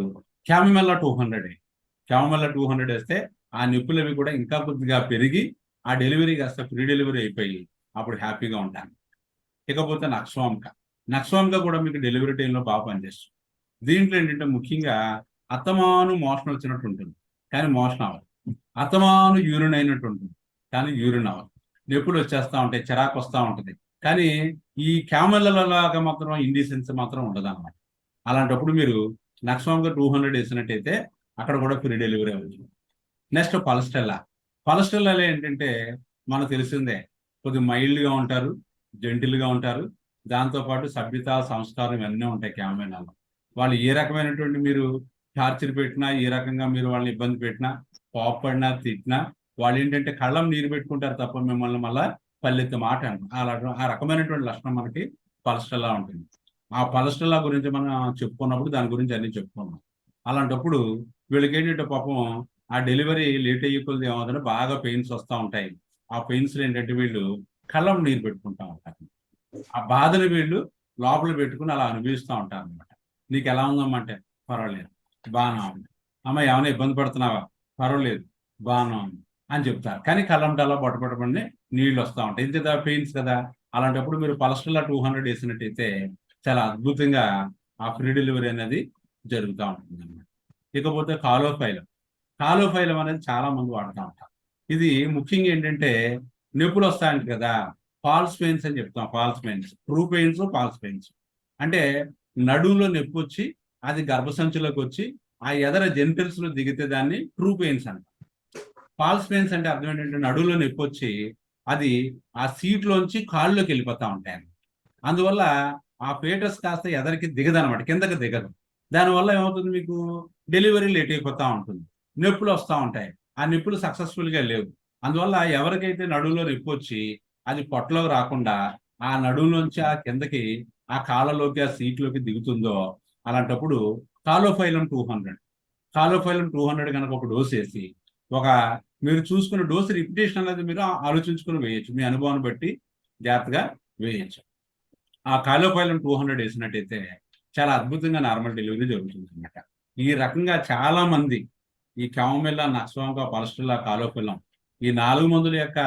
క్యామమెల్లా 200 వేస్తే ఆ నొప్పులు అవి కూడా ఇంకా కొద్దిగా పెరిగి ఆ డెలివరీ కాస్త ప్రీ డెలివరీ అయిపోయి అప్పుడు హ్యాపీగా ఉంటాను. ఇకపోతే నక్స్వామిక కూడా మీకు డెలివరీ టైంలో బాగా పనిచేస్తుంది. దీంట్లో ఏంటంటే ముఖ్యంగా అత్తమాను మోషన్ వచ్చినట్టు ఉంటుంది కానీ మోషన్ అవ్వదు, అత్తమాను యూరిన్ అయినట్టు ఉంటుంది కానీ యూరిన్ అవ్వదు, నొప్పులు వచ్చేస్తూ ఉంటాయి, చిరాకు వస్తూ ఉంటుంది. కానీ ఈ క్యామమెల్లాగా మాత్రం ఇండిసెన్స్ మాత్రం ఉండదు అనమాట. అలాంటప్పుడు మీరు నక్స్వామిక 200 వేసినట్టయితే అక్కడ కూడా ప్రీ డెలివరీ అవుతుంది. నెక్స్ట్, పలస్టెల్లా ఏంటంటే మనకు తెలిసిందే, కొద్దిగా మైల్డ్గా ఉంటారు, జెంటిల్గా ఉంటారు, దాంతోపాటు సభ్యత సంస్కారం ఇవన్నీ ఉంటాయి క్యామమెల్లాలో. వాళ్ళు ఏ రకమైనటువంటి మీరు టార్చర్ పెట్టినా, ఏ రకంగా మీరు వాళ్ళని ఇబ్బంది పెట్టినా, కోపడినా, తిట్టినా వాళ్ళు ఏంటంటే కళ్ళం నీరు పెట్టుకుంటారు తప్ప మిమ్మల్ని మళ్ళా పల్లెత్తి మాట అంటారు. ఆ రకమైనటువంటి లక్షణం మనకి పలస్టెల్లా ఉంటుంది. ఆ పలస్టెల్లా గురించి మనం చెప్పుకున్నప్పుడు దాని గురించి అన్ని చెప్పుకున్నాం. అలాంటప్పుడు వీళ్ళకి ఏంటంటే పాపం ఆ డెలివరీ లేట్ అయ్యే కొద్ది ఏమవుతుందంటే బాగా పెయిన్స్ వస్తూ ఉంటాయి. ఆ పెయిన్స్ ఏంటంటే వీళ్ళు కళ్ళం నీరు పెట్టుకుంటా ఉంటారు. ఆ బాధను వీళ్ళు లోపల పెట్టుకుని అలా అనుభవిస్తూ ఉంటారు అనమాట. నీకు ఎలా ఉందమ్మా అంటే పర్వాలేదు, బాగానే ఉంది. అమ్మ ఏమైనా ఇబ్బంది పడుతున్నావా? పర్వాలేదు, బాగానే ఉంది అని చెప్తారు. కానీ కళ్ళంటలా బొట్టబొట్టబడి నీళ్ళు వస్తూ ఉంటాయి, ఇంత పెయిన్స్ కదా. అలాంటప్పుడు మీరు పలస్టెల్లా 200 వేసినట్టయితే చాలా అద్భుతంగా ఆ ఫ్రీ డెలివరీ అనేది జరుగుతూ ఉంటుంది అన్నమాట. ఇకపోతే కాలోఫైలం అనేది చాలా మంది వాడుతూ ఉంటారు. ఇది ముఖ్యంగా ఏంటంటే నొప్పులు వస్తాయంట కదా, ఫాల్స్ పెయిన్స్ అని చెప్తాం. Falls pains, true pains, falls pains అంటే నడుములో నొప్పి వచ్చి అది గర్భసంచిలోకి వచ్చి ఆ ఎదర జెనిటల్స్ లో దిగితే దాన్ని ట్రూ పెయిన్స్ అంట. ఫాల్స్ పెయిన్స్ అంటే అర్థం ఏంటంటే నడువులో నొప్పి వచ్చి అది ఆ సీట్ లోంచి కాళ్ళలోకి వెళ్ళిపోతా ఉంటాయి. అందువల్ల ఆ ఫేటస్ కాస్త ఎదరికి దిగదనమాట, కిందకి దిగదు. దానివల్ల ఏమవుతుంది, మీకు డెలివరీ లేట్ అయిపోతా ఉంటుంది, నొప్పులు వస్తూ ఉంటాయి. ఆ నొప్పులు సక్సెస్ఫుల్ గా లేవు. అందువల్ల ఎవరికైతే నడువులో నొప్పి వచ్చి అది పొట్టలోకి రాకుండా ఆ నడువులోంచి ఆ కిందకి ఆ కాళ్ళలోకి ఆ సీట్లోకి దిగుతుందో అలాంటప్పుడు కాలోఫైలం 200 కనుక ఒక డోస్ వేసి ఒక మీరు చూసుకున్న డోస్ రిపిటేషన్ అనేది మీరు ఆలోచించుకుని వేయచ్చు, మీ అనుభవాన్ని బట్టి జాగ్రత్తగా వేయచ్చు. ఆ కాలోఫైలం 200 వేసినట్టయితే చాలా అద్భుతంగా నార్మల్ డెలివరీ జరుగుతుంది అనమాట. ఈ రకంగా చాలా మంది ఈ క్యామోమిల్లా, నక్స్వామికా, పలస్ట్రిల్లా, కాలోఫిలం ఈ 4 మందుల యొక్క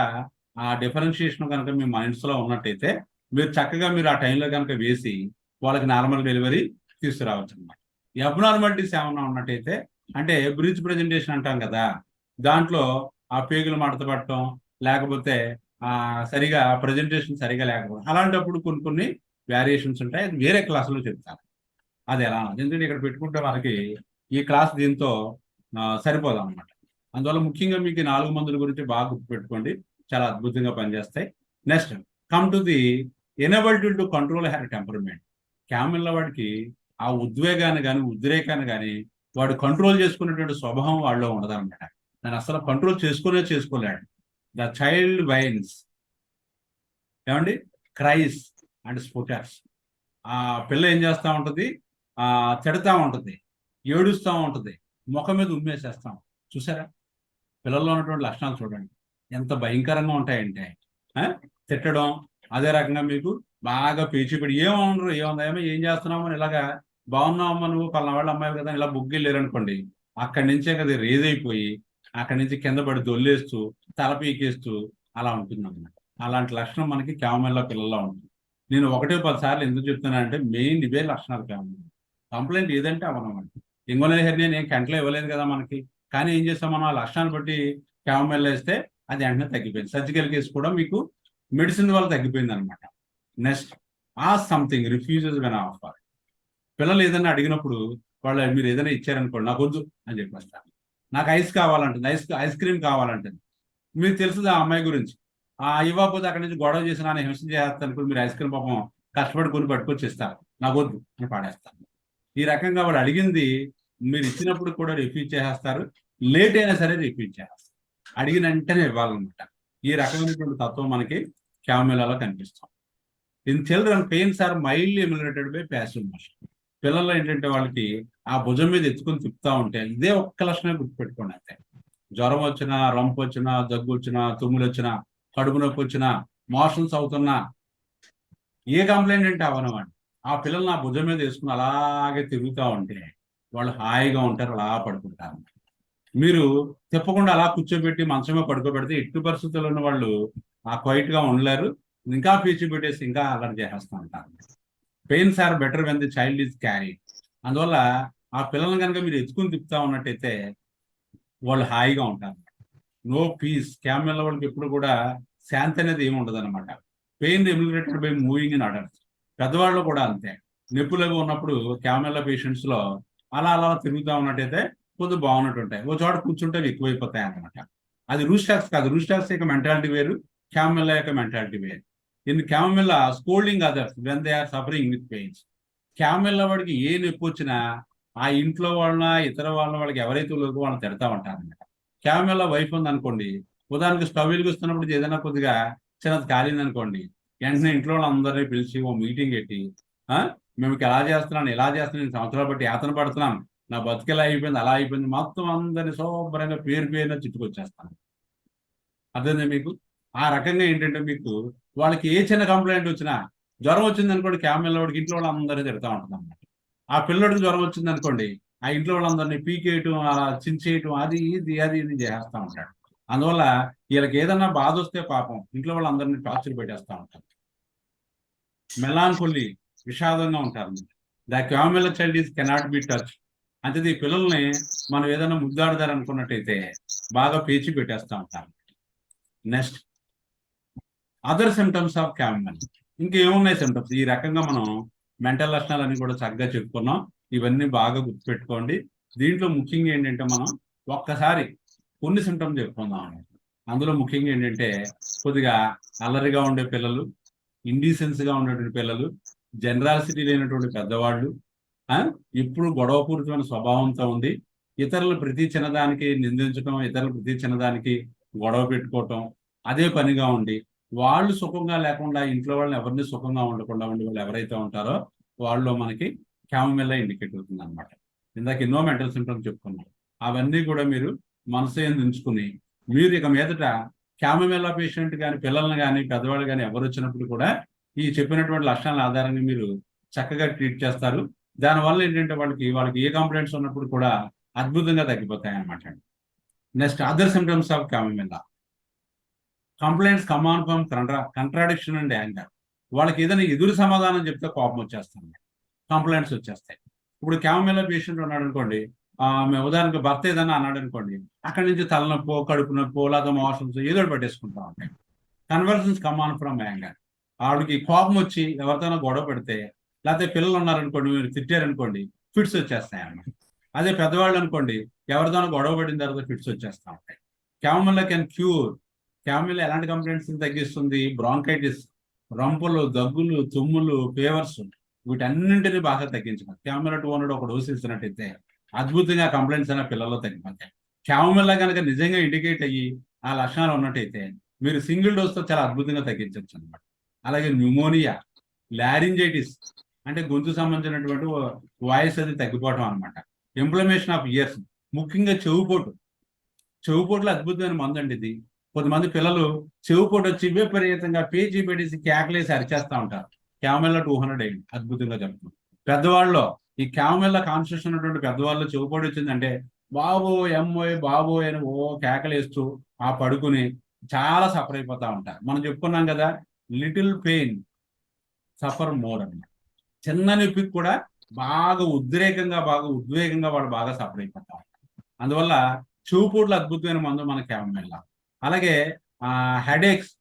ఆ డిఫరెన్షియేషన్ కనుక మీ మైండ్స్ లో ఉన్నట్టయితే మీరు చక్కగా మీరు ఆ టైంలో కనుక వేసి వాళ్ళకి నార్మల్ డెలివరీ తీసుకురావచ్చు అనమాట. అబ్నార్మాలిటీస్ ఏమన్నా ఉన్నట్టయితే అంటే బ్రీచ్ ప్రెజెంటేషన్ అంటాం కదా, దాంట్లో ఆ పేగులు మడత పట్టడం లేకపోతే సరిగా ప్రజెంటేషన్ సరిగా లేకపోవడం అలాంటప్పుడు కొన్ని వేరియేషన్స్ ఉంటాయి. అది వేరే క్లాసులో చెప్తాను అది ఎలా, ఎందుకంటే ఇక్కడ పెట్టుకుంటే మనకి ఈ క్లాస్ దీంతో సరిపోదాం అనమాట. అందువల్ల ముఖ్యంగా మీకు 4 మందుల గురించి బాగా గుర్తుపెట్టుకోండి, చాలా అద్భుతంగా పనిచేస్తాయి. Next come to the inability to control her temperament. Chamomilla వాడికి ఆ ఉద్వేగాన్ని కానీ ఉద్రేకాన్ని కానీ వాడు కంట్రోల్ చేసుకునేటువంటి స్వభావం వాళ్ళలో ఉండదన్నమాట. దాన్ని అసలు కంట్రోల్ చేసుకోలేడు. ద చైల్డ్ వైన్స్ ఏమండి క్రైస్ అండ్ స్పోటర్స్. ఆ పిల్ల ఏం చేస్తూ ఉంటుంది, తిడతా ఉంటుంది, ఏడుస్తూ ఉంటుంది, ముఖం మీద ఉమ్మేసేస్తాం. చూసారా పిల్లల్లో ఉన్నటువంటి లక్షణాలు చూడండి ఎంత భయంకరంగా ఉంటాయంటే, తిట్టడం, అదే రకంగా మీకు బాగా పేచిపడి ఏమన్నారు ఏముందామో ఏం చేస్తున్నావు అని ఇలాగా బాగున్నావమ్మా నువ్వు పలానా వాళ్ళ అమ్మాయి కదా ఇలా బుగ్గిళ్ళారు అనుకోండి, అక్కడి నుంచే కదా రేజ్ అయిపోయి అక్కడి నుంచి కింద పడి దొల్లేస్తూ తల పీకేస్తూ అలా ఉంటుంది అన్నమాట. అలాంటి లక్షణం మనకి క్యామోమిల్లా పిల్లల్లో ఉంటుంది. నేను 1-10 సార్లు ఎందుకు చెప్తున్నానంటే మెయిన్ ఇవే లక్షణాలు క్యామోమిల్లా. కంప్లైంట్ ఏదంటే అవనమాట. ఇంగోనల్ హెర్నియా నేను కంట్లో ఇవ్వలేదు కదా మనకి, కానీ ఏం చేస్తాం మనం ఆ లక్షణాన్ని బట్టి క్యామోమిల్లా వేస్తే అది వెంటనే తగ్గిపోయింది. సర్జికల్ కేసు కూడా మీకు మెడిసిన్ వల్ల తగ్గిపోయింది అనమాట. Next something refuses when offer. పిల్లలు ఏదైనా అడిగినప్పుడు వాళ్ళు మీరు ఏదైనా ఇచ్చారనుకోండి, నాకు వద్దు అని చెప్పేస్తారు. నాకు ఐస్ కావాలంటుంది, ఐస్ క్రీమ్ కావాలంటుంది. మీకు తెలుసు ఆ అమ్మాయి గురించి, ఇవ్వకపోతే అక్కడి నుంచి గొడవ చేసి నాన్న హింస చేస్తాను, మీరు ఐస్ క్రీమ్ పాపం కష్టపడి కొని పట్టుకొచ్చి ఇస్తారు, నాకు వద్దు అని పాడేస్తాను. ఈ రకంగా వాడు అడిగింది మీరు ఇచ్చినప్పుడు కూడా రిఫ్యూజ్ చేసేస్తారు, లేట్ అయినా సరే రిఫ్యూజ్ చేస్తారు, అడిగిన వెంటనే ఇవ్వాలన్నమాట. ఈ రకమైనటువంటి తత్వం మనకి క్యామోమిల్లాలో కనిపిస్తాం. In children pains are mildly emulated by passive motion. పిల్లల్లో ఏంటంటే వాళ్ళకి ఆ భుజం మీద ఎత్తుకొని తిప్పుతా ఉంటే ఇదే ఒక్క లక్షణమే గుర్తుపెట్టుకోండి. అంతే, జ్వరం వచ్చినా, రంపు వచ్చినా, దగ్గు వచ్చినా, తుమ్ములు వచ్చినా, కడుపు నొప్పి వచ్చినా, మోషన్స్ అవుతున్నా, ఏ కంప్లైంట్ అంటే అవనమాట, ఆ పిల్లల్ని ఆ భుజం మీద వేసుకుని అలాగే తిరుగుతూ ఉంటే వాళ్ళు హాయిగా ఉంటారు, అలా పడుకుంటారు. మీరు తిప్పకుండా అలా కూర్చోబెట్టి మంచమే పడుకోబెడితే ఎట్టి పరిస్థితుల్లో ఉన్న వాళ్ళు క్వైట్ గా ఉండలేరు, ఇంకా పీచి పెట్టేసి ఇంకా అలర్ట్ చేసేస్తూ ఉంటారు. Pains are better when the child is carry. అందువల్ల ఆ పిల్లల్ని కనుక మీరు ఎత్తుకుని తిప్పుతా ఉన్నట్టయితే వాళ్ళు హాయిగా ఉంటారు. No piece. క్యామోమిల్లా వాళ్ళకి ఎప్పుడు కూడా శాంతి అనేది ఏమి ఉండదు అనమాట. పెయిన్ రెమ్యులేటెడ్ బై మూవింగ్ ఇన్ అడల్ట్స్. పెద్దవాళ్ళు కూడా అంతే, నొప్పులుగా ఉన్నప్పుడు క్యామోమిల్లా పేషెంట్స్ లో అలా అలా తిరుగుతూ ఉన్నట్టయితే కొద్దిగా బాగున్నట్టు ఉంటాయి, ఓ చోట కూర్చుంటే ఎక్కువైపోతాయి అనమాట. అది రూస్టాక్స్ కాదు, రూస్టాక్స్ యొక్క మెంటాలిటీ వేరు, క్యామోమిల్లా యొక్క మెంటాలిటీ వేరు. In chamomilla scolding others when they are suffering with pains. Chamomilla వాడికి ఏ నొప్పి వచ్చినా ఆ ఇంట్లో వాళ్ళ ఇతర వాళ్ళకి ఎవరైతే లోకి వాళ్ళని తిడతా ఉంటారన్నమాట. క్యామోమిల్లా వైఫ్ ఉంది అనుకోండి, ఉదాహరణకి స్టవ్ వెలిగిస్తున్నప్పుడు ఏదైనా కొద్దిగా చిన్నది కాలింది అనుకోండి, వెంటనే ఇంట్లో వాళ్ళందరినీ పిలిచి ఓ మీటింగ్ పెట్టి, మేము ఎలా చేస్తున్నాను ఇలా చేస్తున్నాను, సంవత్సరాలు బట్టి యాతన పడుతున్నాం, నా బతుకెలా అయిపోయింది అలా అయిపోయింది, మొత్తం అందరినీ శుభ్రంగా పేరున చుట్టుకొచ్చేస్తాను. అర్థమైందా మీకు? ఆ రకంగా ఏంటంటే మీకు వాళ్ళకి ఏ చిన్న కంప్లైంట్ వచ్చినా, జ్వరం వచ్చింది అనుకోండి క్యామోమిల్లా వాడికి ఇంట్లో వాళ్ళందరినీ తిడతా ఉంటుంది అన్నమాట. ఆ పిల్లడికి జ్వరం వచ్చింది అనుకోండి, ఆ ఇంట్లో వాళ్ళందరినీ పీకేయటం, అలా చించేయటం, అది ఇది చేస్తూ ఉంటాడు. అందువల్ల వీళ్ళకి ఏదన్నా బాధ వస్తే పాపం ఇంట్లో వాళ్ళందరినీ టార్చర్ పెట్టేస్తూ ఉంటారు. మెలాన్కోలీ, విషాదంగా ఉంటారు. The chamomilla child is cannot be touch. అంటే ఈ పిల్లల్ని మనం ఏదైనా ముద్దాడదారు అనుకున్నట్టయితే బాగా పేచి పెట్టేస్తూ ఉంటారు. Next other symptoms of chamomilla. ఇంకేమున్నాయి సిమ్టమ్స్? ఈ రకంగా మనం మెంటల్ లక్షణాలన్నీ కూడా చక్కగా చెప్పుకున్నాం. ఇవన్నీ బాగా గుర్తుపెట్టుకోండి. దీంట్లో ముఖ్యంగా ఏంటంటే మనం ఒక్కసారి కొన్ని సిమ్టమ్స్ చెప్పుకుందాం. అందులో ముఖ్యంగా ఏంటంటే కొద్దిగా అల్లరిగా ఉండే పిల్లలు, ఇండీసెన్స్గా ఉండేటువంటి పిల్లలు, జనరాసిటీ లేనటువంటి పెద్దవాళ్ళు, ఇప్పుడు గొడవపూరితమైన స్వభావంతో ఉండి ఇతరులు ప్రతి చిన్నదానికి నిందించడం, ఇతరులు ప్రతి చిన్నదానికి గొడవ పెట్టుకోవటం, అదే పనిగా ఉండి వాళ్ళు సుఖంగా లేకుండా ఇంట్లో వాళ్ళని ఎవరిని సుఖంగా ఉండకుండా ఉండి వాళ్ళు ఎవరైతే ఉంటారో వాళ్ళు మనకి క్యామమిల్లా ఇండికేట్ అవుతుంది అనమాట. ఇందాక ఎన్నో మెంటల్ సింప్టమ్స్ చెప్పుకున్నాం. అవన్నీ కూడా మీరు మనసు ఉంచుకుని మీరు ఇక మీదట క్యామమిల్లా పేషెంట్ కానీ పిల్లల్ని కానీ పెద్దవాళ్ళు కానీ ఎవరు వచ్చినప్పుడు కూడా ఈ చెప్పినటువంటి లక్షణాల ఆధారంగా మీరు చక్కగా ట్రీట్ చేస్తారు. దానివల్ల ఏంటంటే వాళ్ళకి ఏ కంప్లైంట్స్ ఉన్నప్పుడు కూడా అద్భుతంగా తగ్గిపోతాయి అన్నమాట. Next other symptoms of chamomilla. Complaints come on from contradiction and anger. వాళ్ళకి ఏదైనా ఎదురు సమాధానం చెప్తే కోపం వచ్చేస్తుంది, కంప్లైంట్స్ వచ్చేస్తాయి. ఇప్పుడు క్యామమిల్లా పేషెంట్ ఉన్నాడు అనుకోండి, మేము ఉదాహరణకు భర్త ఏదైనా అన్నాడు అనుకోండి, అక్కడి నుంచి తలనొప్పో కడుపు నొప్పో లేదా మోషన్స్ ఏదో పట్టేసుకుంటా ఉంటాయి. Conversions come on from anger. ఆవిడకి కోపం వచ్చి ఎవరితోనో గొడవ పెడితే, లేకపోతే పిల్లలు ఉన్నారనుకోండి మీరు తిట్టారనుకోండి ఫిట్స్ వచ్చేస్తాయి అన్నమాట. అదే పెద్దవాళ్ళు అనుకోండి ఎవరితోనో గొడవ పడిన తర్వాత ఫిట్స్ వచ్చేస్తూ ఉంటాయి. క్యామమిల్లా కెన్ క్యూర్. క్యామమిల్లా ఎలాంటి కంప్లైంట్స్ తగ్గిస్తుంది? బ్రాంకైటిస్, రంపులు, దగ్గులు, తుమ్ములు, ఫీవర్స్, వీటన్నింటినీ బాగా తగ్గించడం. క్యామమిల్లా 200 ఒక డోసు ఇచ్చినట్టయితే అద్భుతంగా కంప్లైంట్స్ అయినా పిల్లల్లో తగ్గిపోతాయి. క్యామమిల్లా కనుక నిజంగా ఇండికేట్ అయ్యి ఆ లక్షణాలు ఉన్నట్టయితే మీరు సింగిల్ డోస్తో చాలా అద్భుతంగా తగ్గించవచ్చు అనమాట. అలాగే న్యూమోనియా, లారింజైటిస్ అంటే గొంతు సంబంధించినటువంటి వాయిస్ అది తగ్గిపోవడం అనమాట. ఇన్ఫ్లమేషన్ ఆఫ్ ఇయర్స్, ముఖ్యంగా చెవుపోట్లు అద్భుతమైన మందు అండి ఇది. కొంతమంది పిల్లలు చెవుపోటు వచ్చి విపరీతంగా పేజీ పెట్టేసి కేకలేసి అరిచేస్తూ ఉంటారు. క్యామమిల్లా 200 అయింది, అద్భుతంగా చెప్తుంది. పెద్దవాళ్ళలో ఈ క్యామమిల్లా కాన్స్టిట్యూషన్ ఉన్నటువంటి పెద్దవాళ్ళు చెవుపోటు వచ్చిందంటే బాబోయ్ అమ్మోయ్ బాబోయ్ అని ఓ కేకలేస్తూ ఆ పడుకుని చాలా సఫర్ అయిపోతూ ఉంటారు. మనం చెప్పుకున్నాం కదా, లిటిల్ పెయిన్ సఫర్ మోర్ అన్నమాట. చిన్న నొప్పికి కూడా బాగా ఉద్వేగంగా వాళ్ళు బాగా సఫర్ అయిపోతా ఉంటారు. అందువల్ల చెవుపోట్లు అద్భుతమైన మందు మన క్యామమిల్లా. అలాగే హెడేక్స్,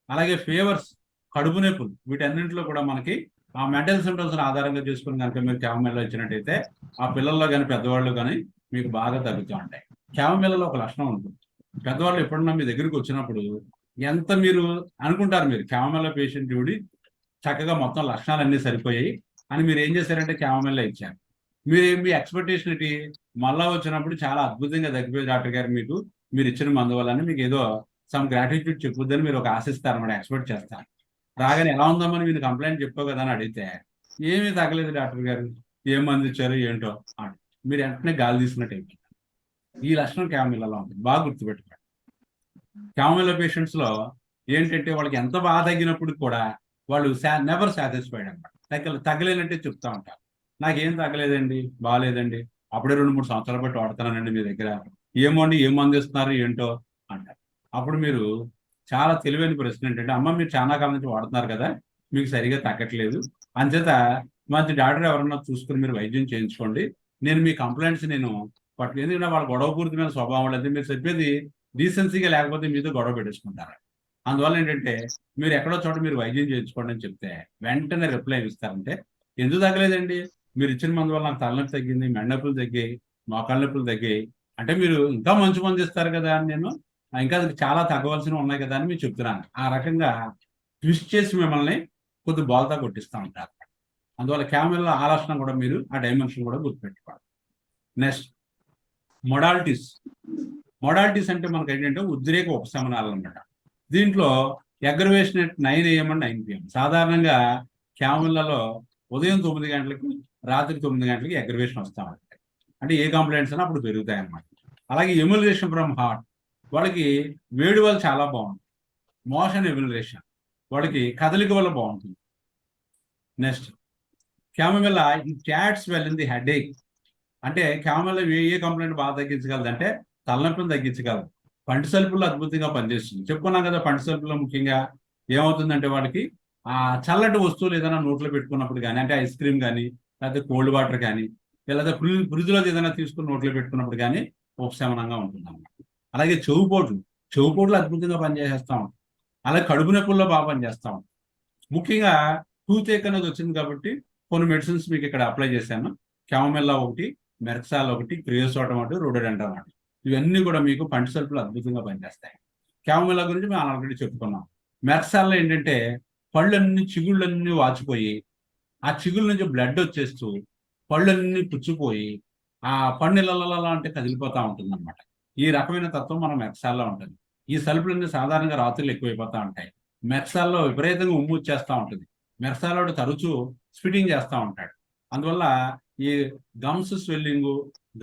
అలాగే ఫీవర్స్, కడుపు నొప్పులు, వీటన్నింటిలో కూడా మనకి ఆ మెంటల్ సిమ్టమ్స్ ఆధారంగా చేసుకుని కనుక మీరు క్యామమిల్లా ఇచ్చినట్టయితే ఆ పిల్లల్లో కానీ పెద్దవాళ్ళు కానీ మీకు బాగా తగ్గుతూ ఉంటాయి. క్యామమిల్లాలో ఒక లక్షణం ఉంటుంది. పెద్దవాళ్ళు ఎప్పుడన్నా మీ దగ్గరికి వచ్చినప్పుడు ఎంత మీరు అనుకుంటారు మీరు క్యామమిల్లా పేషెంట్ చూడి చక్కగా మొత్తం లక్షణాలన్నీ సరిపోయాయి అని మీరు ఏం చేశారంటే క్యామమిల్లా ఇచ్చారు. మీ ఎక్స్పెక్టేషన్ ఏంటి? మళ్ళా వచ్చినప్పుడు చాలా అద్భుతంగా తగ్గిపోయి డాక్టర్ గారు మీరు ఇచ్చిన మందు వల్ల మీకు ఏదో సమ్ గ్రాటిట్యూడ్ చెప్పుద్దని మీరు ఒక ఆశిస్తారన్నమాట, ఎక్స్పెక్ట్ చేస్తారు. రాగానే ఎలా ఉందామని మీరు కంప్లైంట్ చెప్పావు కదా అని అడిగితే ఏమీ తగ్గలేదు డాక్టర్ గారు, ఏం మంది ఇచ్చారు ఏంటో అని మీరు వెంటనే గాలి తీసుకున్నట్టు అయిపోయింది. ఈ లక్షణం క్యామమిల్లాలో ఉంటుంది, బాగా గుర్తుపెట్టుకోండి. క్యామమిల్లా పేషెంట్స్ లో ఏంటంటే వాళ్ళకి ఎంత బాగా తగ్గినప్పుడు కూడా వాళ్ళు నెవర్ సాటిస్ఫైడ్ అనమాట. తగ్గలేనంటే చెప్తా ఉంటారు, నాకేం తగ్గలేదండి, బాగాలేదండి, అప్పుడే 2-3 సంవత్సరాలు బట్టి వాడుతున్నానండి మీ దగ్గర, ఏమోండి ఏం మంది ఇస్తున్నారు ఏంటో అంటారు. అప్పుడు మీరు చాలా తెలివైన ప్రశ్న ఏంటంటే, అమ్మ మీరు చాలా కాలం నుంచి వాడుతున్నారు కదా, మీకు సరిగా తగ్గట్లేదు, అంచేత మంచి డాక్టర్ ఎవరన్నా చూసుకుని మీరు వైద్యం చేయించుకోండి, నేను మీ కంప్లైంట్స్ ఎందుకంటే వాళ్ళ గొడవపూరితమైన స్వభావం లేదు, మీరు చెప్పేది డీసెన్సీగా లేకపోతే మీతో గొడవ పెట్టేసుకుంటారు. అందువల్ల ఏంటంటే మీరు ఎక్కడో చోట మీరు వైద్యం చేయించుకోండి అని చెప్తే వెంటనే రిప్లై ఇస్తారంటే, ఎందుకు తగ్గలేదండి, మీరు ఇచ్చిన మందు వల్ల నాకు తలనొప్పి తగ్గింది, మెడనొప్పులు తగ్గాయి, మోకాళ్ళ నొప్పులు తగ్గాయి అంటే మీరు ఇంకా మంచి మంది ఇస్తారు కదా అని నేను ఇంకా చాలా తగ్గవలసినవి ఉన్నాయి కదా అని మీరు చెప్తున్నాను. ఆ రకంగా ట్విస్ట్ చేసి మిమ్మల్ని కొద్ది బాల్తా కొట్టిస్తూ ఉంటారు. అందువల్ల క్యామమిల్లా ఆ లక్షణం కూడా మీరు ఆ డైమెన్షన్ కూడా గుర్తుపెట్టుకోవాలి. నెక్స్ట్ మొడాలిటీస్ అంటే మనకు ఏంటంటే ఉద్రేక ఉపశమనాలు అన్నమాట. దీంట్లో అగ్రవేషన్ 9 AM and 9 PM. సాధారణంగా క్యామమిల్లాలో ఉదయం 9 గంటలకి రాత్రి 9 గంటలకి అగ్రవేషన్ వస్తూ ఉంటాయి. అంటే ఏ కంప్లైంట్స్ అయినా అప్పుడు పెరుగుతాయి అన్నమాట. అలాగే ఎమ్యులరేషన్ ఫ్రమ్ హార్ట్, వాళ్ళకి వేడి వల్ల చాలా బాగుంటుంది. మోషన్ ఎమ్యులరేషన్, వాళ్ళకి కదలిక వల్ల బాగుంటుంది. Next chamomilla cats well in the headache, అంటే క్యామమిల్లా ఏ కంప్లైంట్ బాగా తగ్గించగలదు అంటే తలనొప్పిని తగ్గించగలదు. పంటి సలుపుల్లో అద్భుతంగా పనిచేస్తుంది. చెప్పుకున్నాం కదా, పంటి సలుపులో ముఖ్యంగా ఏమవుతుందంటే వాళ్ళకి ఆ చల్లటి వస్తువులు ఏదైనా నోట్లో పెట్టుకున్నప్పుడు కానీ, అంటే ఐస్ క్రీమ్ కానీ లేకపోతే కోల్డ్ వాటర్ కానీ లేదా ఫ్రిడ్జ్లో ఏదైనా తీసుకుని నోట్లో పెట్టుకున్నప్పుడు కానీ ఉపశమనంగా ఉంటుంది అన్నమాట. అలాగే చెవుపోట్లు అద్భుతంగా పనిచేసేస్తాం. అలాగే కడుపు నొప్పుల్లో బాగా పనిచేస్తాం. ముఖ్యంగా టూత్ ఏక్ అనేది వచ్చింది కాబట్టి కొన్ని మెడిసిన్స్ మీకు ఇక్కడ అప్లై చేశాను. క్యామమెల్లా ఒకటి, మెర్క్సాల్ ఒకటి, క్రియోసోటం ఒకటి, రోడోడెండ్రాన్ ఒకటి. ఇవన్నీ కూడా మీకు పంటి సల్పులు అద్భుతంగా పనిచేస్తాయి. క్యామమెల్లా గురించి మేము ఆల్రెడీ చెప్పుకున్నాం. మెర్క్సాల్లో ఏంటంటే పళ్ళన్నీ చిగుళ్ళన్నీ వాచిపోయి ఆ చిగుళ్ళ నుంచి బ్లడ్ వచ్చేస్తూ పళ్ళన్నీ పుచ్చిపోయి ఆ పన్ను ఇళ్ళ అంటే కదిలిపోతూ ఉంటుంది అనమాట. ఈ రకమైన తత్వం మన మెర్క్సాల్లో ఉంటుంది. ఈ సల్పులన్నీ సాధారణంగా రాత్రులు ఎక్కువైపోతూ ఉంటాయి. మెర్క్సాల్లో విపరీతంగా ఉమ్ము వచ్చేస్తూ ఉంటుంది. మెర్క్సాల్లో తరచూ స్పిటింగ్ చేస్తూ ఉంటాడు. అందువల్ల ఈ gums swelling,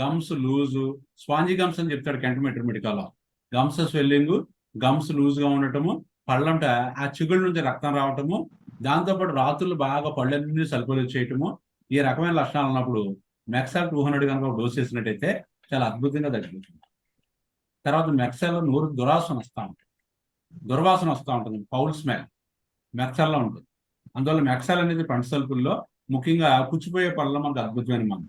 gums loose, spongy gums అని చెప్తాడు కెంట్ మెడికల్లో. గమ్స్ స్వెల్లింగ్, గమ్స్ లూజ్గా ఉండటము, పళ్ళంట ఆ చిగుళ్ళ నుంచి రక్తం రావటము, దాంతోపాటు రాత్రులు బాగా పళ్ళన్నీ సల్పులు వచ్చేయటము, ఈ రకమైన లక్షణాలు ఉన్నప్పుడు మెర్క్సాల్ 200 కనుక డోస్ చేసినట్టయితే చాలా అద్భుతంగా తగ్గిపోతుంది. తర్వాత మెర్క్సాల్లో నోరు దుర్వాసన వస్తూ ఉంటుంది, పౌల్ స్మెల్ మెర్క్సాల్లో ఉంటుంది. అందువల్ల మెర్క్సాల్ అనేది పంటి సల్పుల్లో ముఖ్యంగా పుచ్చిపోయే పళ్ళలో మనకు అద్భుతమైన మందు.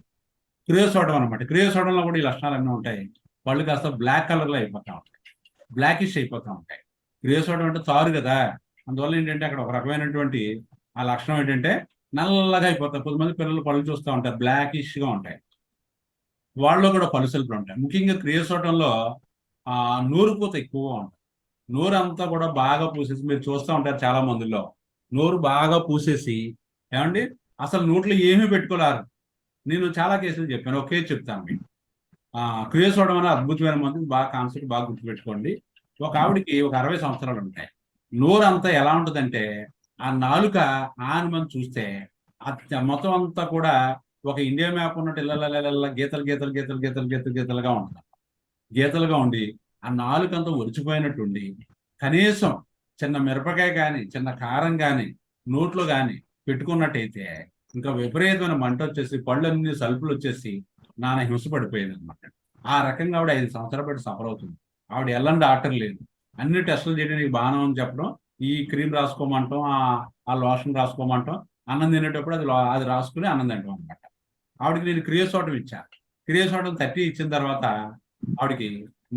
క్రియోసోటం అనమాట. క్రియోసోటంలో కూడా ఈ లక్షణాలు అన్నీ ఉంటాయి. పళ్ళు కాస్త బ్లాక్ కలర్లో అయిపోతూ ఉంటాయి, బ్లాకిష్ అయిపోతూ ఉంటాయి. క్రియోసోటం అంటే తారు కదా, అందువల్ల ఏంటంటే అక్కడ ఒక రకమైనటువంటి ఆ లక్షణం ఏంటంటే నల్లగా అయిపోతాయి. కొంతమంది పిల్లలు పళ్ళు చూస్తూ ఉంటారు, బ్లాకిష్గా ఉంటాయి. వాళ్ళలో కూడా పళ్ళు సల్పులు ఉంటాయి. ముఖ్యంగా క్రియోసోటంలో నోరు పూత ఎక్కువగా ఉంటుంది. నోరు అంతా కూడా బాగా పూసేసి మీరు చూస్తూ ఉంటారు చాలా మందిలో నోరు బాగా పూసేసి ఏమండి అసలు నోట్లో ఏమీ పెట్టుకోలేరు. నేను చాలా కేసులు చెప్పాను, ఒకే చెప్తాను మీకు. క్రియోసోటం అనే అద్భుతమైన మందు, బాగా కాన్సెప్ట్ బాగా గుర్తుపెట్టుకోండి. ఒక ఆవిడికి ఒక 60 సంవత్సరాలు ఉంటాయి. నోరు అంతా ఎలా ఉంటుందంటే ఆ నాలుక మనం చూస్తే మొత్తం అంతా కూడా ఒక ఇండియా మ్యాప్ ఉన్నట్టు ఇళ్ళ గీతలుగా ఉంటుంది. గీతలుగా ఉండి ఆ నాలుకంతా ఒరిచిపోయినట్టుండి కనీసం చిన్న మిరపకాయ కానీ చిన్న కారం కానీ నోట్లో కానీ పెట్టుకున్నట్టయితే ఇంకా విపరీతమైన మంట వచ్చేసి పళ్ళన్నీ సల్పులు వచ్చేసి నాన్న హింసపడిపోయేది అనమాట. ఆ రకంగా ఆవిడ 5 సంవత్సరాల పాటు సఫర్ అవుతుంది. ఆవిడ ఎల్లని డాక్టర్ లేదు, అన్ని టెస్టులు చేయడానికి బాగానే అని చెప్పడం, ఈ క్రీమ్ రాసుకోమంటాం, ఆ లోషన్ రాసుకోమంటాం, అన్నం తినేటప్పుడు అది రాసుకుని అన్నం తింటాం అనమాట. ఆవిడకి నేను క్రియోసోటం ఇచ్చాను. క్రియోసోటం 30 ఇచ్చిన తర్వాత ఆవిడకి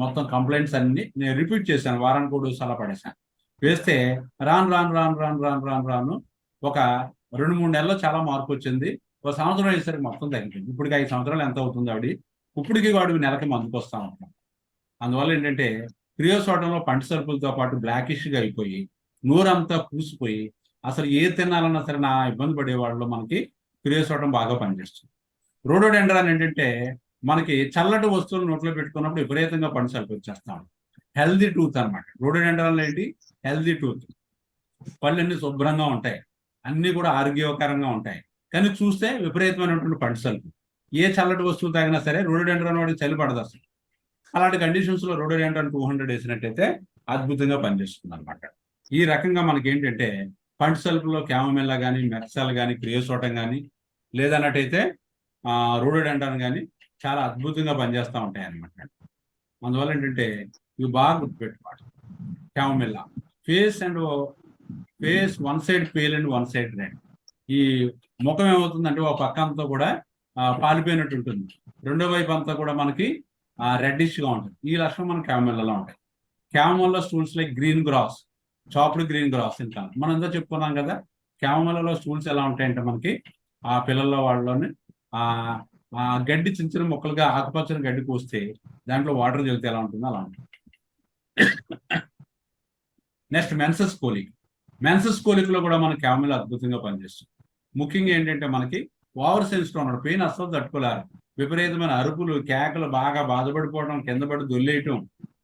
మొత్తం కంప్లైంట్స్ అన్ని నేను రిపీట్ చేశాను, వారానికి 2 డోసులు అలా పడేశాను. వేస్తే రాను ఒక 2-3 నెలల్లో చాలా మార్పు వచ్చింది. ఒక సంవత్సరం అయ్యేసరికి మొత్తం తగ్గిపోయింది. ఇప్పటికి 5 సంవత్సరాలు ఎంత అవుతుంది ఆవిడ, ఇప్పటికీ వాడికి నెలకి మందుకు వస్తూ ఉంటాం. అందువల్ల ఏంటంటే క్రియోసోటంలో పంటి సల్పులతో పాటు బ్లాకిష్గా అయిపోయి నోరంతా పూసిపోయి అసలు ఏ తినాలన్నా సరే నా ఇబ్బంది పడే వాళ్ళలో మనకి క్రియోసోటం బాగా పనిచేస్తుంది. రోడోడెండ్రాన్ ఏంటంటే మనకి చల్లటి వస్తువులు నోట్లో పెట్టుకున్నప్పుడు విపరీతంగా పంటి సల్పు వచ్చేస్తాం. హెల్దీ టూత్ అనమాట. రోడోడెండ్రాన్ ఏంటి, హెల్దీ టూత్. పళ్ళన్నీ శుభ్రంగా ఉంటాయి, అన్నీ కూడా ఆరోగ్యకరంగా ఉంటాయి, కానీ చూస్తే విపరీతమైనటువంటి పంటి సల్పు. ఏ చల్లటి వస్తువులు తాగినా సరే రోడోడెండ్రాన్ వాడికి చలి పడదు అసలు. అలాంటి కండిషన్స్ లో రోడోడెండ్రాన్ 200 వేసినట్టయితే అద్భుతంగా పనిచేస్తుంది అనమాట. ఈ రకంగా మనకి ఏంటంటే పంటి సల్పులో క్యామమెల్లా కానీ, మెర్క్సాల్ కానీ, క్రియోసోటం కానీ లేదన్నట్టయితే రోడోడెండ్రాన్ కానీ చాలా అద్భుతంగా పనిచేస్తూ ఉంటాయి అనమాట. అందువల్ల ఏంటంటే ఇవి బాగా గుర్తుపెట్టుకోవాలి. Chamomilla face one side pale and one side red. ఈ ముఖం ఏమవుతుందంటే ఒక పక్క అంతా కూడా పాలిపోయినట్టు ఉంటుంది, రెండో వైపు అంతా కూడా మనకి రెడ్డిష్ గా ఉంటుంది. ఈ లక్షణం మన క్యామమెల్లాలో ఉంటాయి. Chamomilla stools like green grass, chopped green grass తింటాం. మనం అంతా చెప్పుకున్నాం కదా, క్యామమెల్లాలో స్టూల్స్ ఎలా ఉంటాయంటే మనకి ఆ పిల్లల్లో వాళ్ళలోని గడ్డి చిన్న చిన్న మొక్కలుగా ఆకుపచ్చని గడ్డి కోస్తే దాంట్లో వాటర్ చల్లితే ఎలా ఉంటుందో అలా ఉంటుంది. నెక్స్ట్ మెన్సస్ కోలిక్లో కూడా మన క్యామమెల్లా అద్భుతంగా పనిచేస్తుంది. ముఖ్యంగా ఏంటంటే మనకి ఓవర్ సెన్సిటివ్ ఉన్నాడు, పెయిన్ అస్సలు తట్టుకోలేరు, విపరీతమైన అరుపులు, కేకలు, బాగా బాధపడిపోవడం, కింద పడి దొల్లేయటం,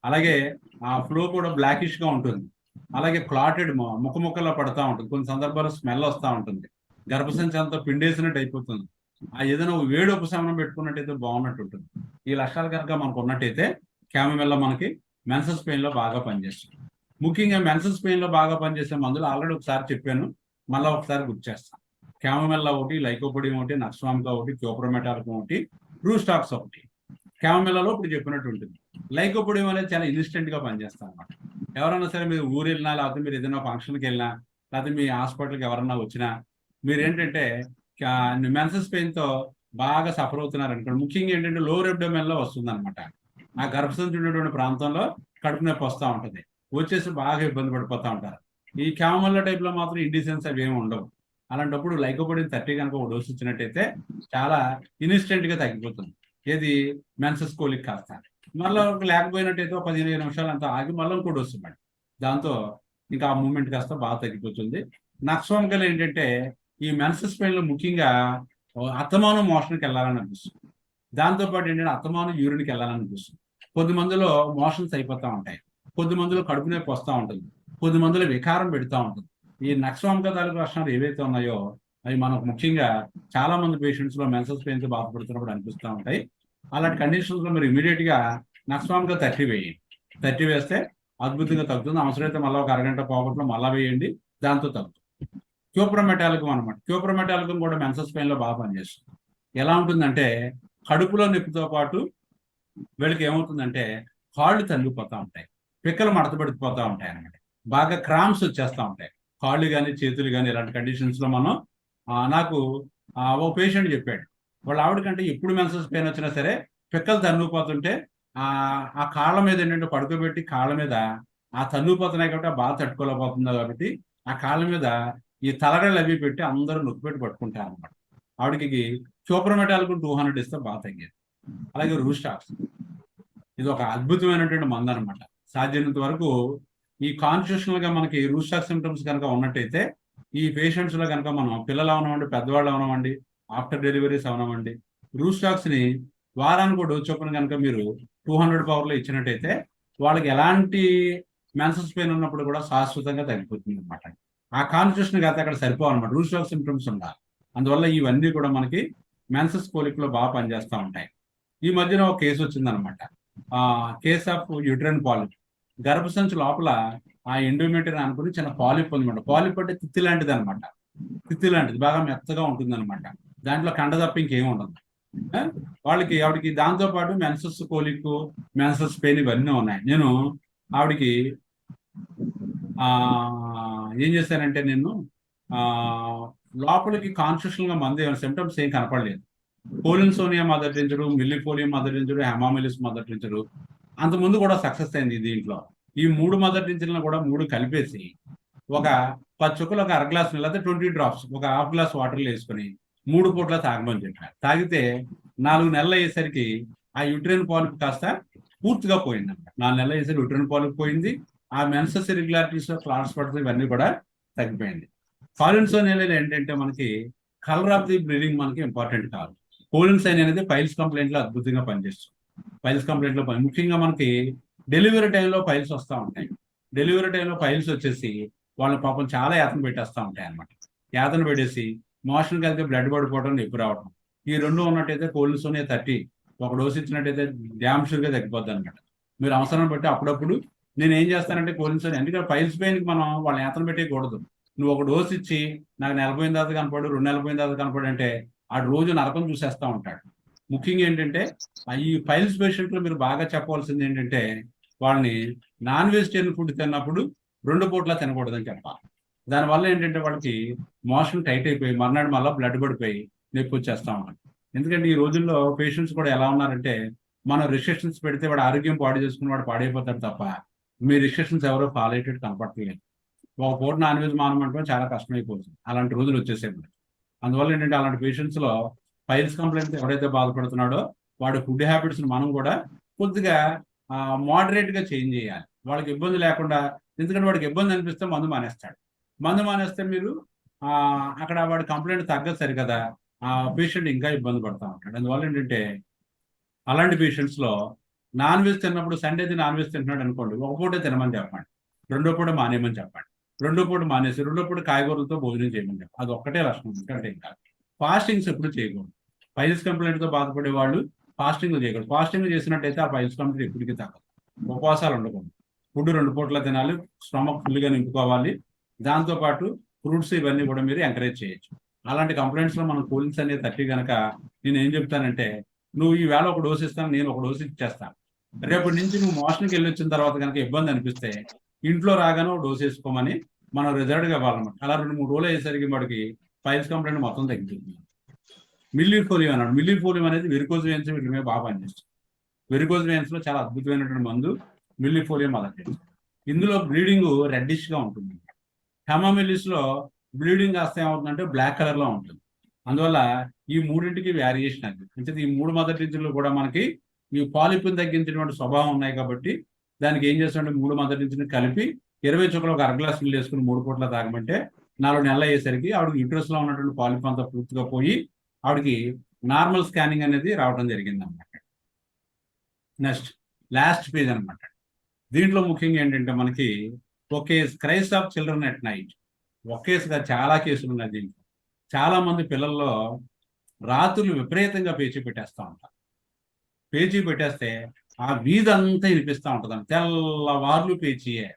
అలాగే ఆ ఫ్లో కూడా బ్లాకిష్ గా ఉంటుంది, అలాగే క్లాటెడ్ ముక్కలా పడతా ఉంటుంది, కొన్ని సందర్భాల్లో స్మెల్ వస్తూ ఉంటుంది, గర్భసంచి అంతా పిండేసినట్టు అయిపోతుంది, ఏదైనా వేడి ఉపశమనం పెట్టుకున్నట్టయితే బాగున్నట్టు ఉంటుంది. ఈ లక్షణాలు కనుక మనకు ఉన్నట్టయితే క్యామమెల్లా మనకి మెన్సస్ పెయిన్ లో బాగా పనిచేస్తుంది. ముఖ్యంగా మెన్సస్ పెయిన్ లో బాగా పనిచేసే మందులు ఆల్రెడీ ఒకసారి చెప్పాను, మళ్ళీ ఒకసారి గుర్తు చేస్తాను. క్యామమెల్లా ఒకటి, లైకోపోడియం ఒకటి, నక్స్వామికా ఒకటి, క్యోప్రోమెటాల్కం ఒకటి, ట్రూస్టాక్స్ ఒకటి. క్యామమెల్లాలో ఇప్పుడు చెప్పినట్టు ఉంటుంది. లైకోపోడియం అనేది చాలా ఇన్స్టెంట్ గా పనిచేస్తాం అనమాట. ఎవరైనా సరే మీరు ఊరు వెళ్ళినా, లేకపోతే మీరు ఏదైనా ఫంక్షన్కి వెళ్ళినా, లేకపోతే మీ హాస్పిటల్కి ఎవరన్నా వచ్చినా మీరు ఏంటంటే మెన్సస్ పెయిన్ తో బాగా సఫర్ అవుతున్నారు అనుకోండి, ముఖ్యంగా ఏంటంటే లోవర్ అబ్డోమెన్ లో వస్తుంది అనమాట. ఆ గర్భసంచి ఉన్నటువంటి ప్రాంతంలో కడుపు నొప్పి వస్తూ ఉంటుంది, వచ్చేసి బాగా ఇబ్బంది పడిపోతూ ఉంటారు. ఈ క్యామమెల్లా టైప్ లో మాత్రం ఇండిసెన్స్ అవి ఏమి ఉండవు. అలాంటప్పుడు లైకోపోడిన్ 30 కనుక ఒక డోసు ఇచ్చినట్టయితే చాలా ఇన్స్టెంట్ గా తగ్గిపోతుంది. ఏది మెన్సెస్ కోలిక్ కాస్త మళ్ళీ లేకపోయినట్టయితే ఒక 15 నిమిషాలు అంతా ఆగి మళ్ళీ ఇంకో డోసు ఇవ్వండి. దాంతో ఇంకా ఆ మూమెంట్ కాస్త బాగా తగ్గిపోతుంది. నక్సోమికల్ ఏంటంటే ఈ మెన్సెస్ పెయిన్ లో ముఖ్యంగా అత్తమానం మోషన్కి వెళ్ళాలని అనిపిస్తుంది. దాంతోపాటు ఏంటంటే అత్తమానం యూరిన్కి వెళ్ళాలని అనిపిస్తుంది. కొద్ది మందిలో మోషన్స్ అయిపోతూ ఉంటాయి, కొద్ది మందిలో కడుపు నొప్పి వస్తూ ఉంటుంది, కొద్ది మందిలో వికారం పెడుతూ ఉంటుంది. ఈ నక్సోమిక తాలూకు లక్షణాలు ఏవైతే ఉన్నాయో అవి మనకు ముఖ్యంగా చాలా మంది పేషెంట్స్ లో మెన్సెస్ పెయిన్ తో బాధపడుతున్నప్పుడు అనిపిస్తూ ఉంటాయి. అలాంటి కండిషన్స్ లో మీరు ఇమీడియట్ గా నక్సోమిక 30 వేయండి. 30 వేస్తే అద్భుతంగా తగ్గుతుంది. అవసరమైతే మళ్ళీ ఒక అరగంట పోగొట్లో మళ్ళా వేయండి, దాంతో తగ్గుతుంది. క్యూప్రమెటాలికం అనమాట. క్యూప్రమెటాలికం కూడా మెన్సెస్ పెయిన్ లో బాగా పనిచేస్తుంది. ఎలా ఉంటుందంటే కడుపులో నొప్పితో పాటు వీళ్ళకి ఏమవుతుందంటే కాళ్ళు తగ్గిపోతూ ఉంటాయి, పిక్కలు మడతపడిపోతూ ఉంటాయి అనమాట. బాగా క్రామ్స్ వచ్చేస్తూ ఉంటాయి కాళ్ళు కానీ చేతులు కానీ. ఇలాంటి కండిషన్స్ లో మనం నాకు ఓ పేషెంట్ చెప్పాడు, వాళ్ళ ఆవిడకంటే ఎప్పుడు మెన్సెస్ పెయిన్ వచ్చినా సరే పిక్కలు తన్నుకుపోతుంటే ఆ కాళ్ళ మీద ఏంటంటే పడుకోబెట్టి కాళ్ళ మీద ఆ తన్నుకుపోతున్నాయి కాబట్టి ఆ బాగా తట్టుకోలేకపోతుంది కాబట్టి ఆ కాళ్ళ మీద ఈ తలగళ్ళు అవి పెట్టి అందరూ నొక్కి పెట్టి పట్టుకుంటారు అనమాట. ఆవిడకి క్యూప్రమెటాలికం 200 ఇస్తే బాగా తగ్గేది. అలాగే రూస్టాక్స్ ఇది ఒక అద్భుతమైనటువంటి మందు అనమాట. సాధ్యమైనంత వరకు ఈ కాన్స్టిట్యూషనల్ గా మనకి రూస్టాక్ సిమ్టమ్స్ కనుక ఉన్నట్టయితే ఈ పేషెంట్స్ లో కనుక మనం పిల్లలు అవనవండి, పెద్దవాళ్ళు అవనవండి, ఆఫ్టర్ డెలివరీస్ అవనవండి, రూస్టాక్స్ ని వారానికి ఒక డోస్ చొప్పున కనుక మీరు 200 పవర్లో ఇచ్చినట్టయితే వాళ్ళకి ఎలాంటి మెన్సెస్ పెయిన్ ఉన్నప్పుడు కూడా శాశ్వతంగా తగ్గిపోతుంది అనమాట. ఆ కాన్స్టిట్యూషన్ కాదు అక్కడ సరిపోవాలన్నమాట, రూస్టాక్ సిమ్టమ్స్ ఉండాలి. అందువల్ల ఇవన్నీ కూడా మనకి మెన్సెస్ కోలిక్ లో బాగా పనిచేస్తూ ఉంటాయి. ఈ మధ్యన ఒక కేసు వచ్చిందనమాట, కేస్ ఆఫ్ యూట్రైన్ పాలిప్. గర్భసంచి లోపల ఆ ఎండోమెట్రియం అనుకుని చిన్న పాలిప్ ఉందన్నమాట. పాలిప్ అంటే తిత్తి లాంటిది అనమాట. తిత్తి లాంటిది బాగా మెత్తగా ఉంటుంది అనమాట. దాంట్లో కండ తప్ప ఇంకేం ఉండదు. ఆవిడకి దాంతో పాటు మెన్సెస్ కోలిక్, మెన్సెస్ పెయిన్ ఇవన్నీ ఉన్నాయి. నేను ఆవిడకి ఏం చేశానంటే నేను లోపలికి కాన్స్టిట్యూషనల్ గా మందు ఏమైనా సిమ్టమ్స్ ఏం కనపడలేదు. కోలిన్సోనియా మొదటించడు, మిల్లిపోలియం మొదటించడు, హెమామిలిస్ మొదటించడు. అంతకుముందు కూడా సక్సెస్ అయింది దీంట్లో. ఈ 3 మొదటించలను కూడా 3 కలిపేసి ఒక 10 చుక్కలు ఒక అర గ్లాస్ లేదా 20 డ్రాప్స్ ఒక హాఫ్ గ్లాస్ వాటర్లో వేసుకుని 3 పూట్ల తాగమని చెప్పారు. తాగితే 4 నెలలు అయ్యేసరికి ఆ యూట్రైన్ పాలిప్ కాస్త పూర్తిగా పోయింది అనమాట. 4 నెలలు అయ్యేసరికి యూట్రైన్ పాలిప్ పోయింది. ఆ మెన్సెస్ ఇర్రెగ్యులారిటీస్, క్లాట్స్ పడుతుంది, ఇవన్నీ కూడా తగ్గిపోయింది. కోలిన్సోనియా ఏంటంటే మనకి కలర్ ఆఫ్ ది బ్లీడింగ్ మనకి ఇంపార్టెంట్ కాదు. కోలిన్సైన్ అనేది పైల్స్ కంప్లైంట్ లో అద్భుతంగా పనిచేస్తుంది. పైల్స్ కంప్లైంట్ లో ముఖ్యంగా మనకి డెలివరీ టైంలో పైల్స్ వస్తూ ఉంటాయి. డెలివరీ టైంలో పైల్స్ వచ్చేసి వాళ్ళ పాపం చాలా యాతన పెట్టేస్తూ ఉంటాయి అనమాట. యాతన పెట్టేసి మోషన్కి వెళ్తే బ్లడ్ పడిపోవడం, నొప్పి రావడం, ఈ 2 ఉన్నట్టయితే కోలిన్సోనియా 30 ఒక డోసు ఇచ్చినట్టయితే డ్యామ్ షూర్గా తగ్గిపోద్ది అనమాట. మీరు అవసరం బట్టి అప్పుడప్పుడు నేను ఏం చేస్తానంటే కోలిన్సోనియా, ఎందుకంటే పైల్స్ పెయిన్కి మనం వాళ్ళని యాతన పెట్టేయకూడదు. నువ్వు ఒక డోసు ఇచ్చి నాకు 40 పోయిన తర్వాత కనపడు, 2 నెలలు పోయిన తర్వాత కనపడు అంటే ఆ రోజు నరకం చూసేస్తూ ఉంటాడు. ముఖ్యంగా ఏంటంటే ఈ పైల్స్ పేషెంట్లు మీరు బాగా చెప్పవలసింది ఏంటంటే వాళ్ళని నాన్ వెజిటేరియన్ ఫుడ్ తిన్నప్పుడు 2 పూట్ల తినకూడదని చెప్పాలి. దానివల్ల ఏంటంటే వాళ్ళకి మోషన్ టైట్ అయిపోయి మర్నాడు మళ్ళీ బ్లడ్ పడిపోయి నొప్పి వచ్చేస్తూ ఉంటాం. ఎందుకంటే ఈ రోజుల్లో పేషెంట్స్ కూడా ఎలా ఉన్నారంటే మనం రిస్ట్రిక్షన్స్ పెడితే వాడు ఆరోగ్యం పాడు చేసుకుని వాడు పాడైపోతాడు తప్ప మీ రిస్ట్రిక్షన్స్ ఎవరో ఫాలో అయ్యేటట్టు కనపడలేదు. ఒక పూట నాన్ వెజ్ మానమంటే చాలా కష్టమైపోతుంది. అలాంటి రోజులు వచ్చేసేప్పుడు. అందువల్ల ఏంటంటే అలాంటి పేషెంట్స్ లో పైల్స్ కంప్లైంట్ ఎవరైతే బాధపడుతున్నాడో వాడి ఫుడ్ హ్యాబిట్స్ మనం కూడా కొద్దిగా మోడరేట్ గా చేంజ్ చేయాలి, వాళ్ళకి ఇబ్బంది లేకుండా. ఎందుకంటే వాడికి ఇబ్బంది అనిపిస్తే మందు మానేస్తాడు. మందు మానేస్తే మీరు అక్కడ వాడి కంప్లైంట్ తగ్గదు సరికదా, ఆ పేషెంట్ ఇంకా ఇబ్బంది పడతా ఉంటాడు. అందువల్ల ఏంటంటే అలాంటి పేషెంట్స్ లో నాన్ వెజ్ తిన్నప్పుడు సండే నాన్ వెజ్ తింటున్నాడు అనుకోండి, ఒక పూటే తినమని చెప్పండి, 2వ పూట మానేయమని చెప్పండి. 2వ పూట మానేసి 2వ పూట కాయగూరలతో భోజనం చేయమని చెప్పండి. అది ఒక్కటే లక్షణం. ఎందుకంటే ఇంకా ఫాస్టింగ్స్ ఎప్పుడు చేయకూడదు. పైల్స్ కంప్లైంట్ తో బాధపడే వాళ్ళు ఫాస్టింగ్ చేయకూడదు. ఫాస్టింగ్ చేసినట్టయితే ఆ పైల్స్ కంప్లైంట్ ఎప్పటికీ తగ్గదు. ఉపవాసాలు ఉండకూడదు. ఫుడ్ 2 పూట్ల తినాలి, స్టమక్ ఫుల్గా నింపుకోవాలి. దాంతోపాటు ఫ్రూట్స్ ఇవన్నీ కూడా మీరు ఎంకరేజ్ చేయొచ్చు. అలాంటి కంప్లైంట్స్ లో మనం కోలిన్స్ అనేది 30 కనుక నేను ఏం చెప్తానంటే నువ్వు ఈ వేళ ఒక డోసు ఇస్తాను, నేను ఒక డోసు ఇచ్చేస్తాను. రేపటి నుంచి నువ్వు మోషన్కి వెళ్ళి వచ్చిన తర్వాత కనుక ఇబ్బంది అనిపిస్తే ఇంట్లో రాగానే ఒక డోసు వేసుకోమని మనం రిజల్ట్ గా ఇవ్వాలన్నమాట. అలా 2-3 రోజులు అయ్యేసరికి వాడికి పైల్స్ కంప్లైంట్ మొత్తం తగ్గిపోతుంది. మిల్లిఫోలియం అన్నాడు. మిల్లిఫోలియం అనేది వెరికోజ్ వెయిన్స్ వీటి మీద బాగా పనిచేస్తుంది. వెరికోజ్ వెయిన్స్ లో చాలా అద్భుతమైనటువంటి మందు మిల్లిఫోలియం మొదటి. ఇందులో బ్లీడింగ్ రెడ్డిష్ గా ఉంటుంది. హెమామిలిస్ లో బ్లీడింగ్ కాస్త ఏమవుతుందంటే బ్లాక్ కలర్ లో ఉంటుంది. అందువల్ల ఈ మూడింటికి వేరియేషన్ అది. అంటే ఈ 3 మదర్ టీచర్లు కూడా మనకి ఈ పాలిప్ని తగ్గించేటువంటి స్వభావం ఉన్నాయి కాబట్టి దానికి ఏం చేస్తామంటే 3 మదర్ టీచర్ని కలిపి 20 చుక్కలు ఒక అర గ్లాస్ నీళ్ళు వేసుకుని 3 పూట్ల తాగమంటే 4 నెలలు అయ్యేసరికి ఆవిడకి యూట్రస్ లో ఉన్నటువంటి పాలిప్ అంతా పూర్తిగా పోయి ఆవిడకి నార్మల్ స్కానింగ్ అనేది రావడం జరిగింది అనమాట. నెక్స్ట్ లాస్ట్ పేజ్ అనమాట. దీంట్లో ముఖ్యంగా ఏంటంటే మనకి ఒకే cries of children at night, ఒకేసుగా చాలా కేసులు ఉన్నాయి దీంట్లో. చాలా మంది పిల్లల్లో రాత్రులు విపరీతంగా పేచీ పెట్టేస్తూ ఉంటారు. పేచీ పెట్టేస్తే ఆ వీధంతా వినిపిస్తూ ఉంటుంది. తెల్లవార్లు పేచీయే,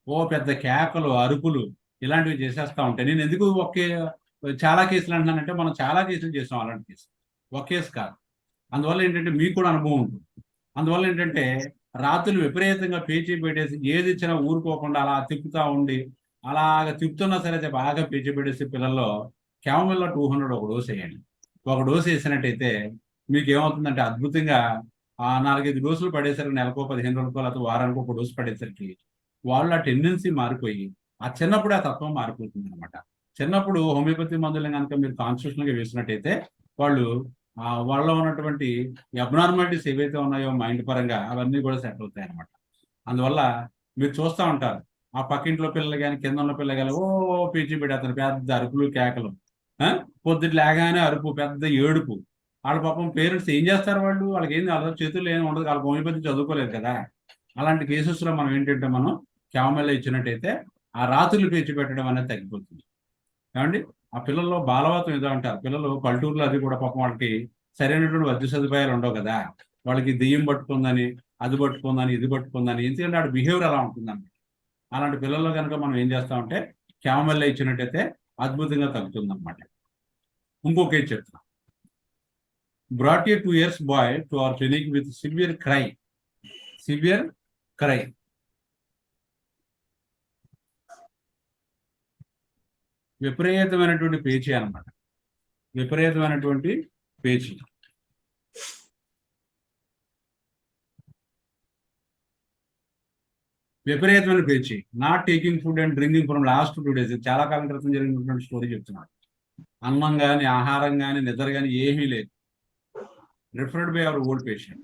ఓ పెద్ద కేకలు, అరుపులు ఇలాంటివి చేసేస్తూ ఉంటాయి. నేను ఎందుకు చాలా కేసులు అంటున్నానంటే మనం చాలా కేసులు చేసాం అలాంటి కేసు, ఒక కేసు కాదు. అందువల్ల ఏంటంటే మీకు కూడా అనుభవం ఉంటుంది. అందువల్ల ఏంటంటే రాత్రులు విపరీతంగా పేచీ పెట్టేసి ఏది ఇచ్చినా ఊరుకోకుండా అలా తిప్పుతూ ఉండి అలాగ తిప్పుతున్నా సరే బాగా పేచీ పెట్టేసి పిల్లల్లో క్యామమిల్లా 200 ఒక డోసు వేయండి. ఒక డోసు వేసినట్టయితే మీకు ఏమవుతుందంటే అద్భుతంగా 4-5 డోసులు పడేసరికి నెలకో 15 రోజులకో లేకపోతే వారానికి ఒక డోసు పడేసరికి వాళ్ళు ఆ టెండెన్సీ మారిపోయి ఆ చిన్నప్పుడే ఆ తత్వం మారిపోతుంది అనమాట. చిన్నప్పుడు హోమియోపతి మందులను కనుక మీరు కాన్స్టిట్యూషన్గా వేసినట్టయితే వాళ్ళు వాళ్ళలో ఉన్నటువంటి అబ్నార్మాలిటీస్ ఏవైతే ఉన్నాయో మైండ్ పరంగా అవన్నీ కూడా సెట్ అవుతాయి అనమాట. అందువల్ల మీరు చూస్తూ ఉంటారు ఆ పక్కింట్లో పిల్లలు కానీ కింద ఉన్న పిల్లలు కానీ ఓ పీచి పెట్టేస్తారు, పెద్ద అరుపులు కేకలు, పొద్దుట లేగానే అరుపు, పెద్ద ఏడుపు. వాళ్ళ పాపం పేరెంట్స్ ఏం చేస్తారు, వాళ్ళకి ఏం వాళ్ళ చేతుల్లో ఏమి ఉండదు, వాళ్ళ హోమియోపతి చదువుకోలేదు కదా. అలాంటి కేసెస్లో మనం ఏంటంటే మనం క్యామమిల్లా ఇచ్చినట్టయితే ఆ రాత్రులు పేచి పెట్టడం అనేది తగ్గిపోతుంది. ఏమండి ఆ పిల్లల్లో బాలవాతం ఏదో అంటారు. పిల్లలు పల్లెటూరులో అది కూడా పాపం వాళ్ళకి సరైనటువంటి వైద్య సదుపాయాలు ఉండవు కదా. వాళ్ళకి దెయ్యం పట్టుకుందని, అది పట్టుకుందని, ఇది పట్టుకుందని, ఎందుకంటే వాడి బిహేవియర్ అలా ఉంటుందండి. అలాంటి పిల్లల్లో కనుక మనం ఏం చేస్తామంటే క్యామమిల్లా ఇచ్చినట్టయితే అద్భుతంగా తగ్గుతుంది అనమాట. ఇంకొక ఏం చెప్తున్నాం. Brought a 2 years boy to our clinic with severe cry. విపరీతమైనటువంటి పేచీ అనమాట. విపరీతమైనటువంటి పేచీ. విపరీతమైన పేచీ. Not taking food and drinking from last 2 days. చాలా కాలం క్రితం జరిగినటువంటి స్టోరీ చెప్తున్నాడు. అన్నం కానీ, ఆహారం కానీ, నిద్ర కానీ ఏమీ లేదు. Referred by our old patient.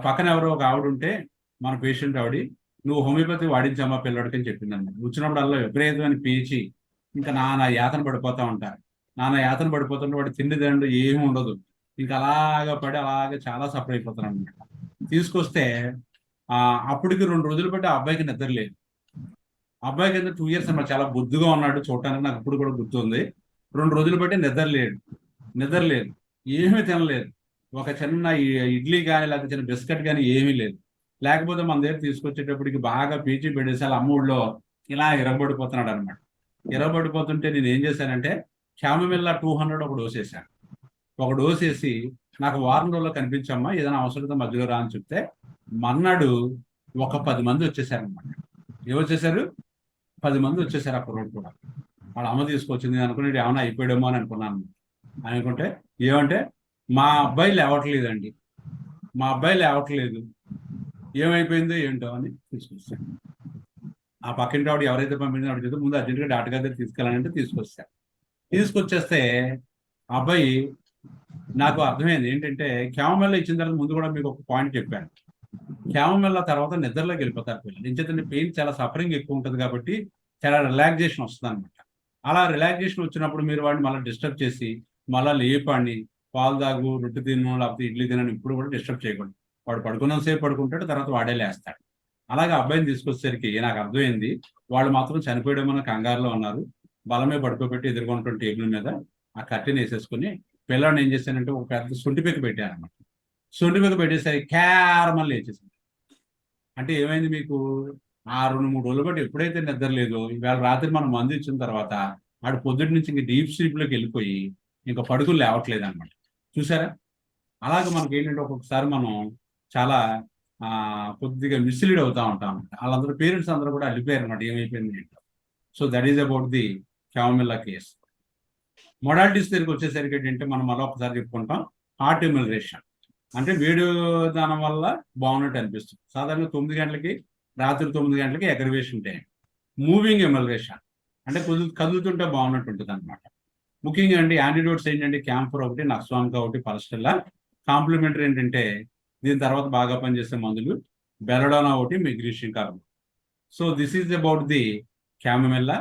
పక్కన ఎవరో ఒక ఆవిడ ఉంటే మన పేషెంట్ ఆవిడ, నువ్వు హోమియోపతి వాడించమ్మా పిల్లడికి అని చెప్పింది అన్నమాట. వచ్చినప్పుడల్లా విపరీతమైన పేచి, ఇంకా నానా యాతన పడిపోతూ ఉంటారు. నానా యాతన పడిపోతుంటే వాడు తిండి దండు ఏమి ఉండదు, ఇంకా అలాగ పడి అలాగే చాలా సఫర్ అయిపోతారు అనమాట. తీసుకొస్తే అప్పటికి 2 రోజులు బట్టి ఆ అబ్బాయికి నిద్ర లేదు. అబ్బాయికి 2 years అన్నమాట. చాలా బొద్దుగా ఉన్నాడు చూడటానికి, నాకు ఇప్పుడు కూడా గుర్తుంది. 2 రోజులు బట్టి నిద్ర లేదు, ఏమీ తినలేదు. ఒక చిన్న ఇడ్లీ కానీ లేకపోతే చిన్న బిస్కెట్ కానీ ఏమీ లేదు. లేకపోతే మన దగ్గర తీసుకొచ్చేటప్పటికి బాగా పీచి పెట్టేసి వాళ్ళ అమ్మూళ్ళలో ఇలా ఇరగబడిపోతున్నాడు అనమాట. ఇరగబడిపోతుంటే నేను ఏం చేశానంటే క్యామమిల్లా 200 ఒక డోసు వేసాను. ఒక డోసు వేసి నాకు వారం రోజుల్లో కనిపించమ్మా, ఏదైనా అవసరత మధ్యలో రా అని చెప్తే మన్నాడు ఒక 10 మంది వచ్చేసారనమాట. ఏమొచ్చేసారు? 10 మంది వచ్చేసారు. అప్పుడు రోడ్డు కూడా వాళ్ళ అమ్మ తీసుకొచ్చింది. అనుకుని ఏమైనా అయిపోయాడేమో అని అనుకున్నాను. అనుకుంటే ఏమంటే మా అబ్బాయి లేవట్లేదండి, మా అబ్బాయి లేవట్లేదు, ఏమైపోయిందో ఏంటో అని తీసుకొచ్చాను. ఆ పక్కింటి ఆవిడ ఎవరైతే పంపించిందో ఆవిడ చేస్తే ముందు అర్జెంట్గా డాక్టర్ గారి దగ్గర తీసుకెళ్ళాలంటే తీసుకొచ్చాను. తీసుకొచ్చేస్తే అబ్బాయి నాకు అర్థమైంది ఏంటంటే క్యామమిల్లా ఇచ్చిన తర్వాత ముందు కూడా మీకు ఒక పాయింట్ చెప్పాను. క్యామమిల్లా తర్వాత నిద్రలోకి వెళ్ళిపోతారు పిల్లలు. ఎందుకంటే పెయిన్ చాలా సఫరింగ్ ఎక్కువ ఉంటుంది కాబట్టి చాలా రిలాక్సేషన్ వస్తుంది అనమాట. అలా రిలాక్సేషన్ వచ్చినప్పుడు మీరు వాడిని మళ్ళీ డిస్టర్బ్ చేసి మళ్ళీ లేపాడిని పాలు తాగు, రొట్టె తిను, లేకపోతే ఇడ్లీ తినని ఇప్పుడు కూడా డిస్టర్బ్ చేయకూడదు. వాడు పడుకున్నంతసేపు పడుకుంటాడు, తర్వాత వాడే లేస్తాడు. అలాగే అబ్బాయిని తీసుకొచ్చేసరికి నాకు అర్థమైంది వాళ్ళు మాత్రం చనిపోయడమన్న కంగారులో ఉన్నారు. బలమే పడుకోబెట్టి ఎదుర్కొన్నటువంటి టేబుల్ మీద ఆ కట్టెని వేసేసుకుని పిల్లాడిని ఏం చేశానంటే ఒక పెద్ద సొంటిపెక్క పెట్టాను అనమాట. సొంటిపెక్క పెట్టేసరికి క్యారమని లేచేసింది. అంటే ఏమైంది మీకు, ఆ 2-3 రోజులు బట్టి ఎప్పుడైతే నిద్ర లేదో ఇవాళ రాత్రి మనం మందు ఇచ్చిన తర్వాత ఆడు పొద్దుటి నుంచి ఇంక డీప్ స్లీప్లోకి వెళ్ళిపోయి ఇంకా పడుకుని లేవట్లేదు అనమాట. చూసారా? అలాగే మనకి ఏంటంటే ఒక్కొక్కసారి మనం చాలా కొద్దిగా మిస్లీడ్ అవుతూ ఉంటాం అనమాట. వాళ్ళందరూ పేరెంట్స్ అందరూ కూడా వెళ్ళిపోయారు అనమాట ఏమైపోయింది ఏంటో. So that is about the chamomilla case. Modalities దగ్గరికి వచ్చేసరికి ఏంటంటే మనం మళ్ళీ ఒకసారి చెప్పుకుంటాం. హార్ట్ ఎమ్యులరేషన్ అంటే వేడి దానం వల్ల బాగున్నట్టు అనిపిస్తుంది. సాధారణంగా 9 గంటలకి రాత్రి 9 గంటలకి ఎగ్రవేషన్ టైం. మూవింగ్ ఎమ్యులరేషన్ అంటే కదులుతుంటే బాగున్నట్టు ఉంటుంది అనమాట. ముఖ్యంగా అండి యాంటీడోట్స్ ఏంటంటే క్యాంఫర్ ఒకటి, నక్సాన్కా ఒకటి, పరస్టెల్లా. కాంప్లిమెంటరీ ఏంటంటే దీని తర్వాత బాగా పనిచేసే మందులు బెలడోనా ఒకటి, magnesium carbonate. So this is about the క్యామమెల్లా.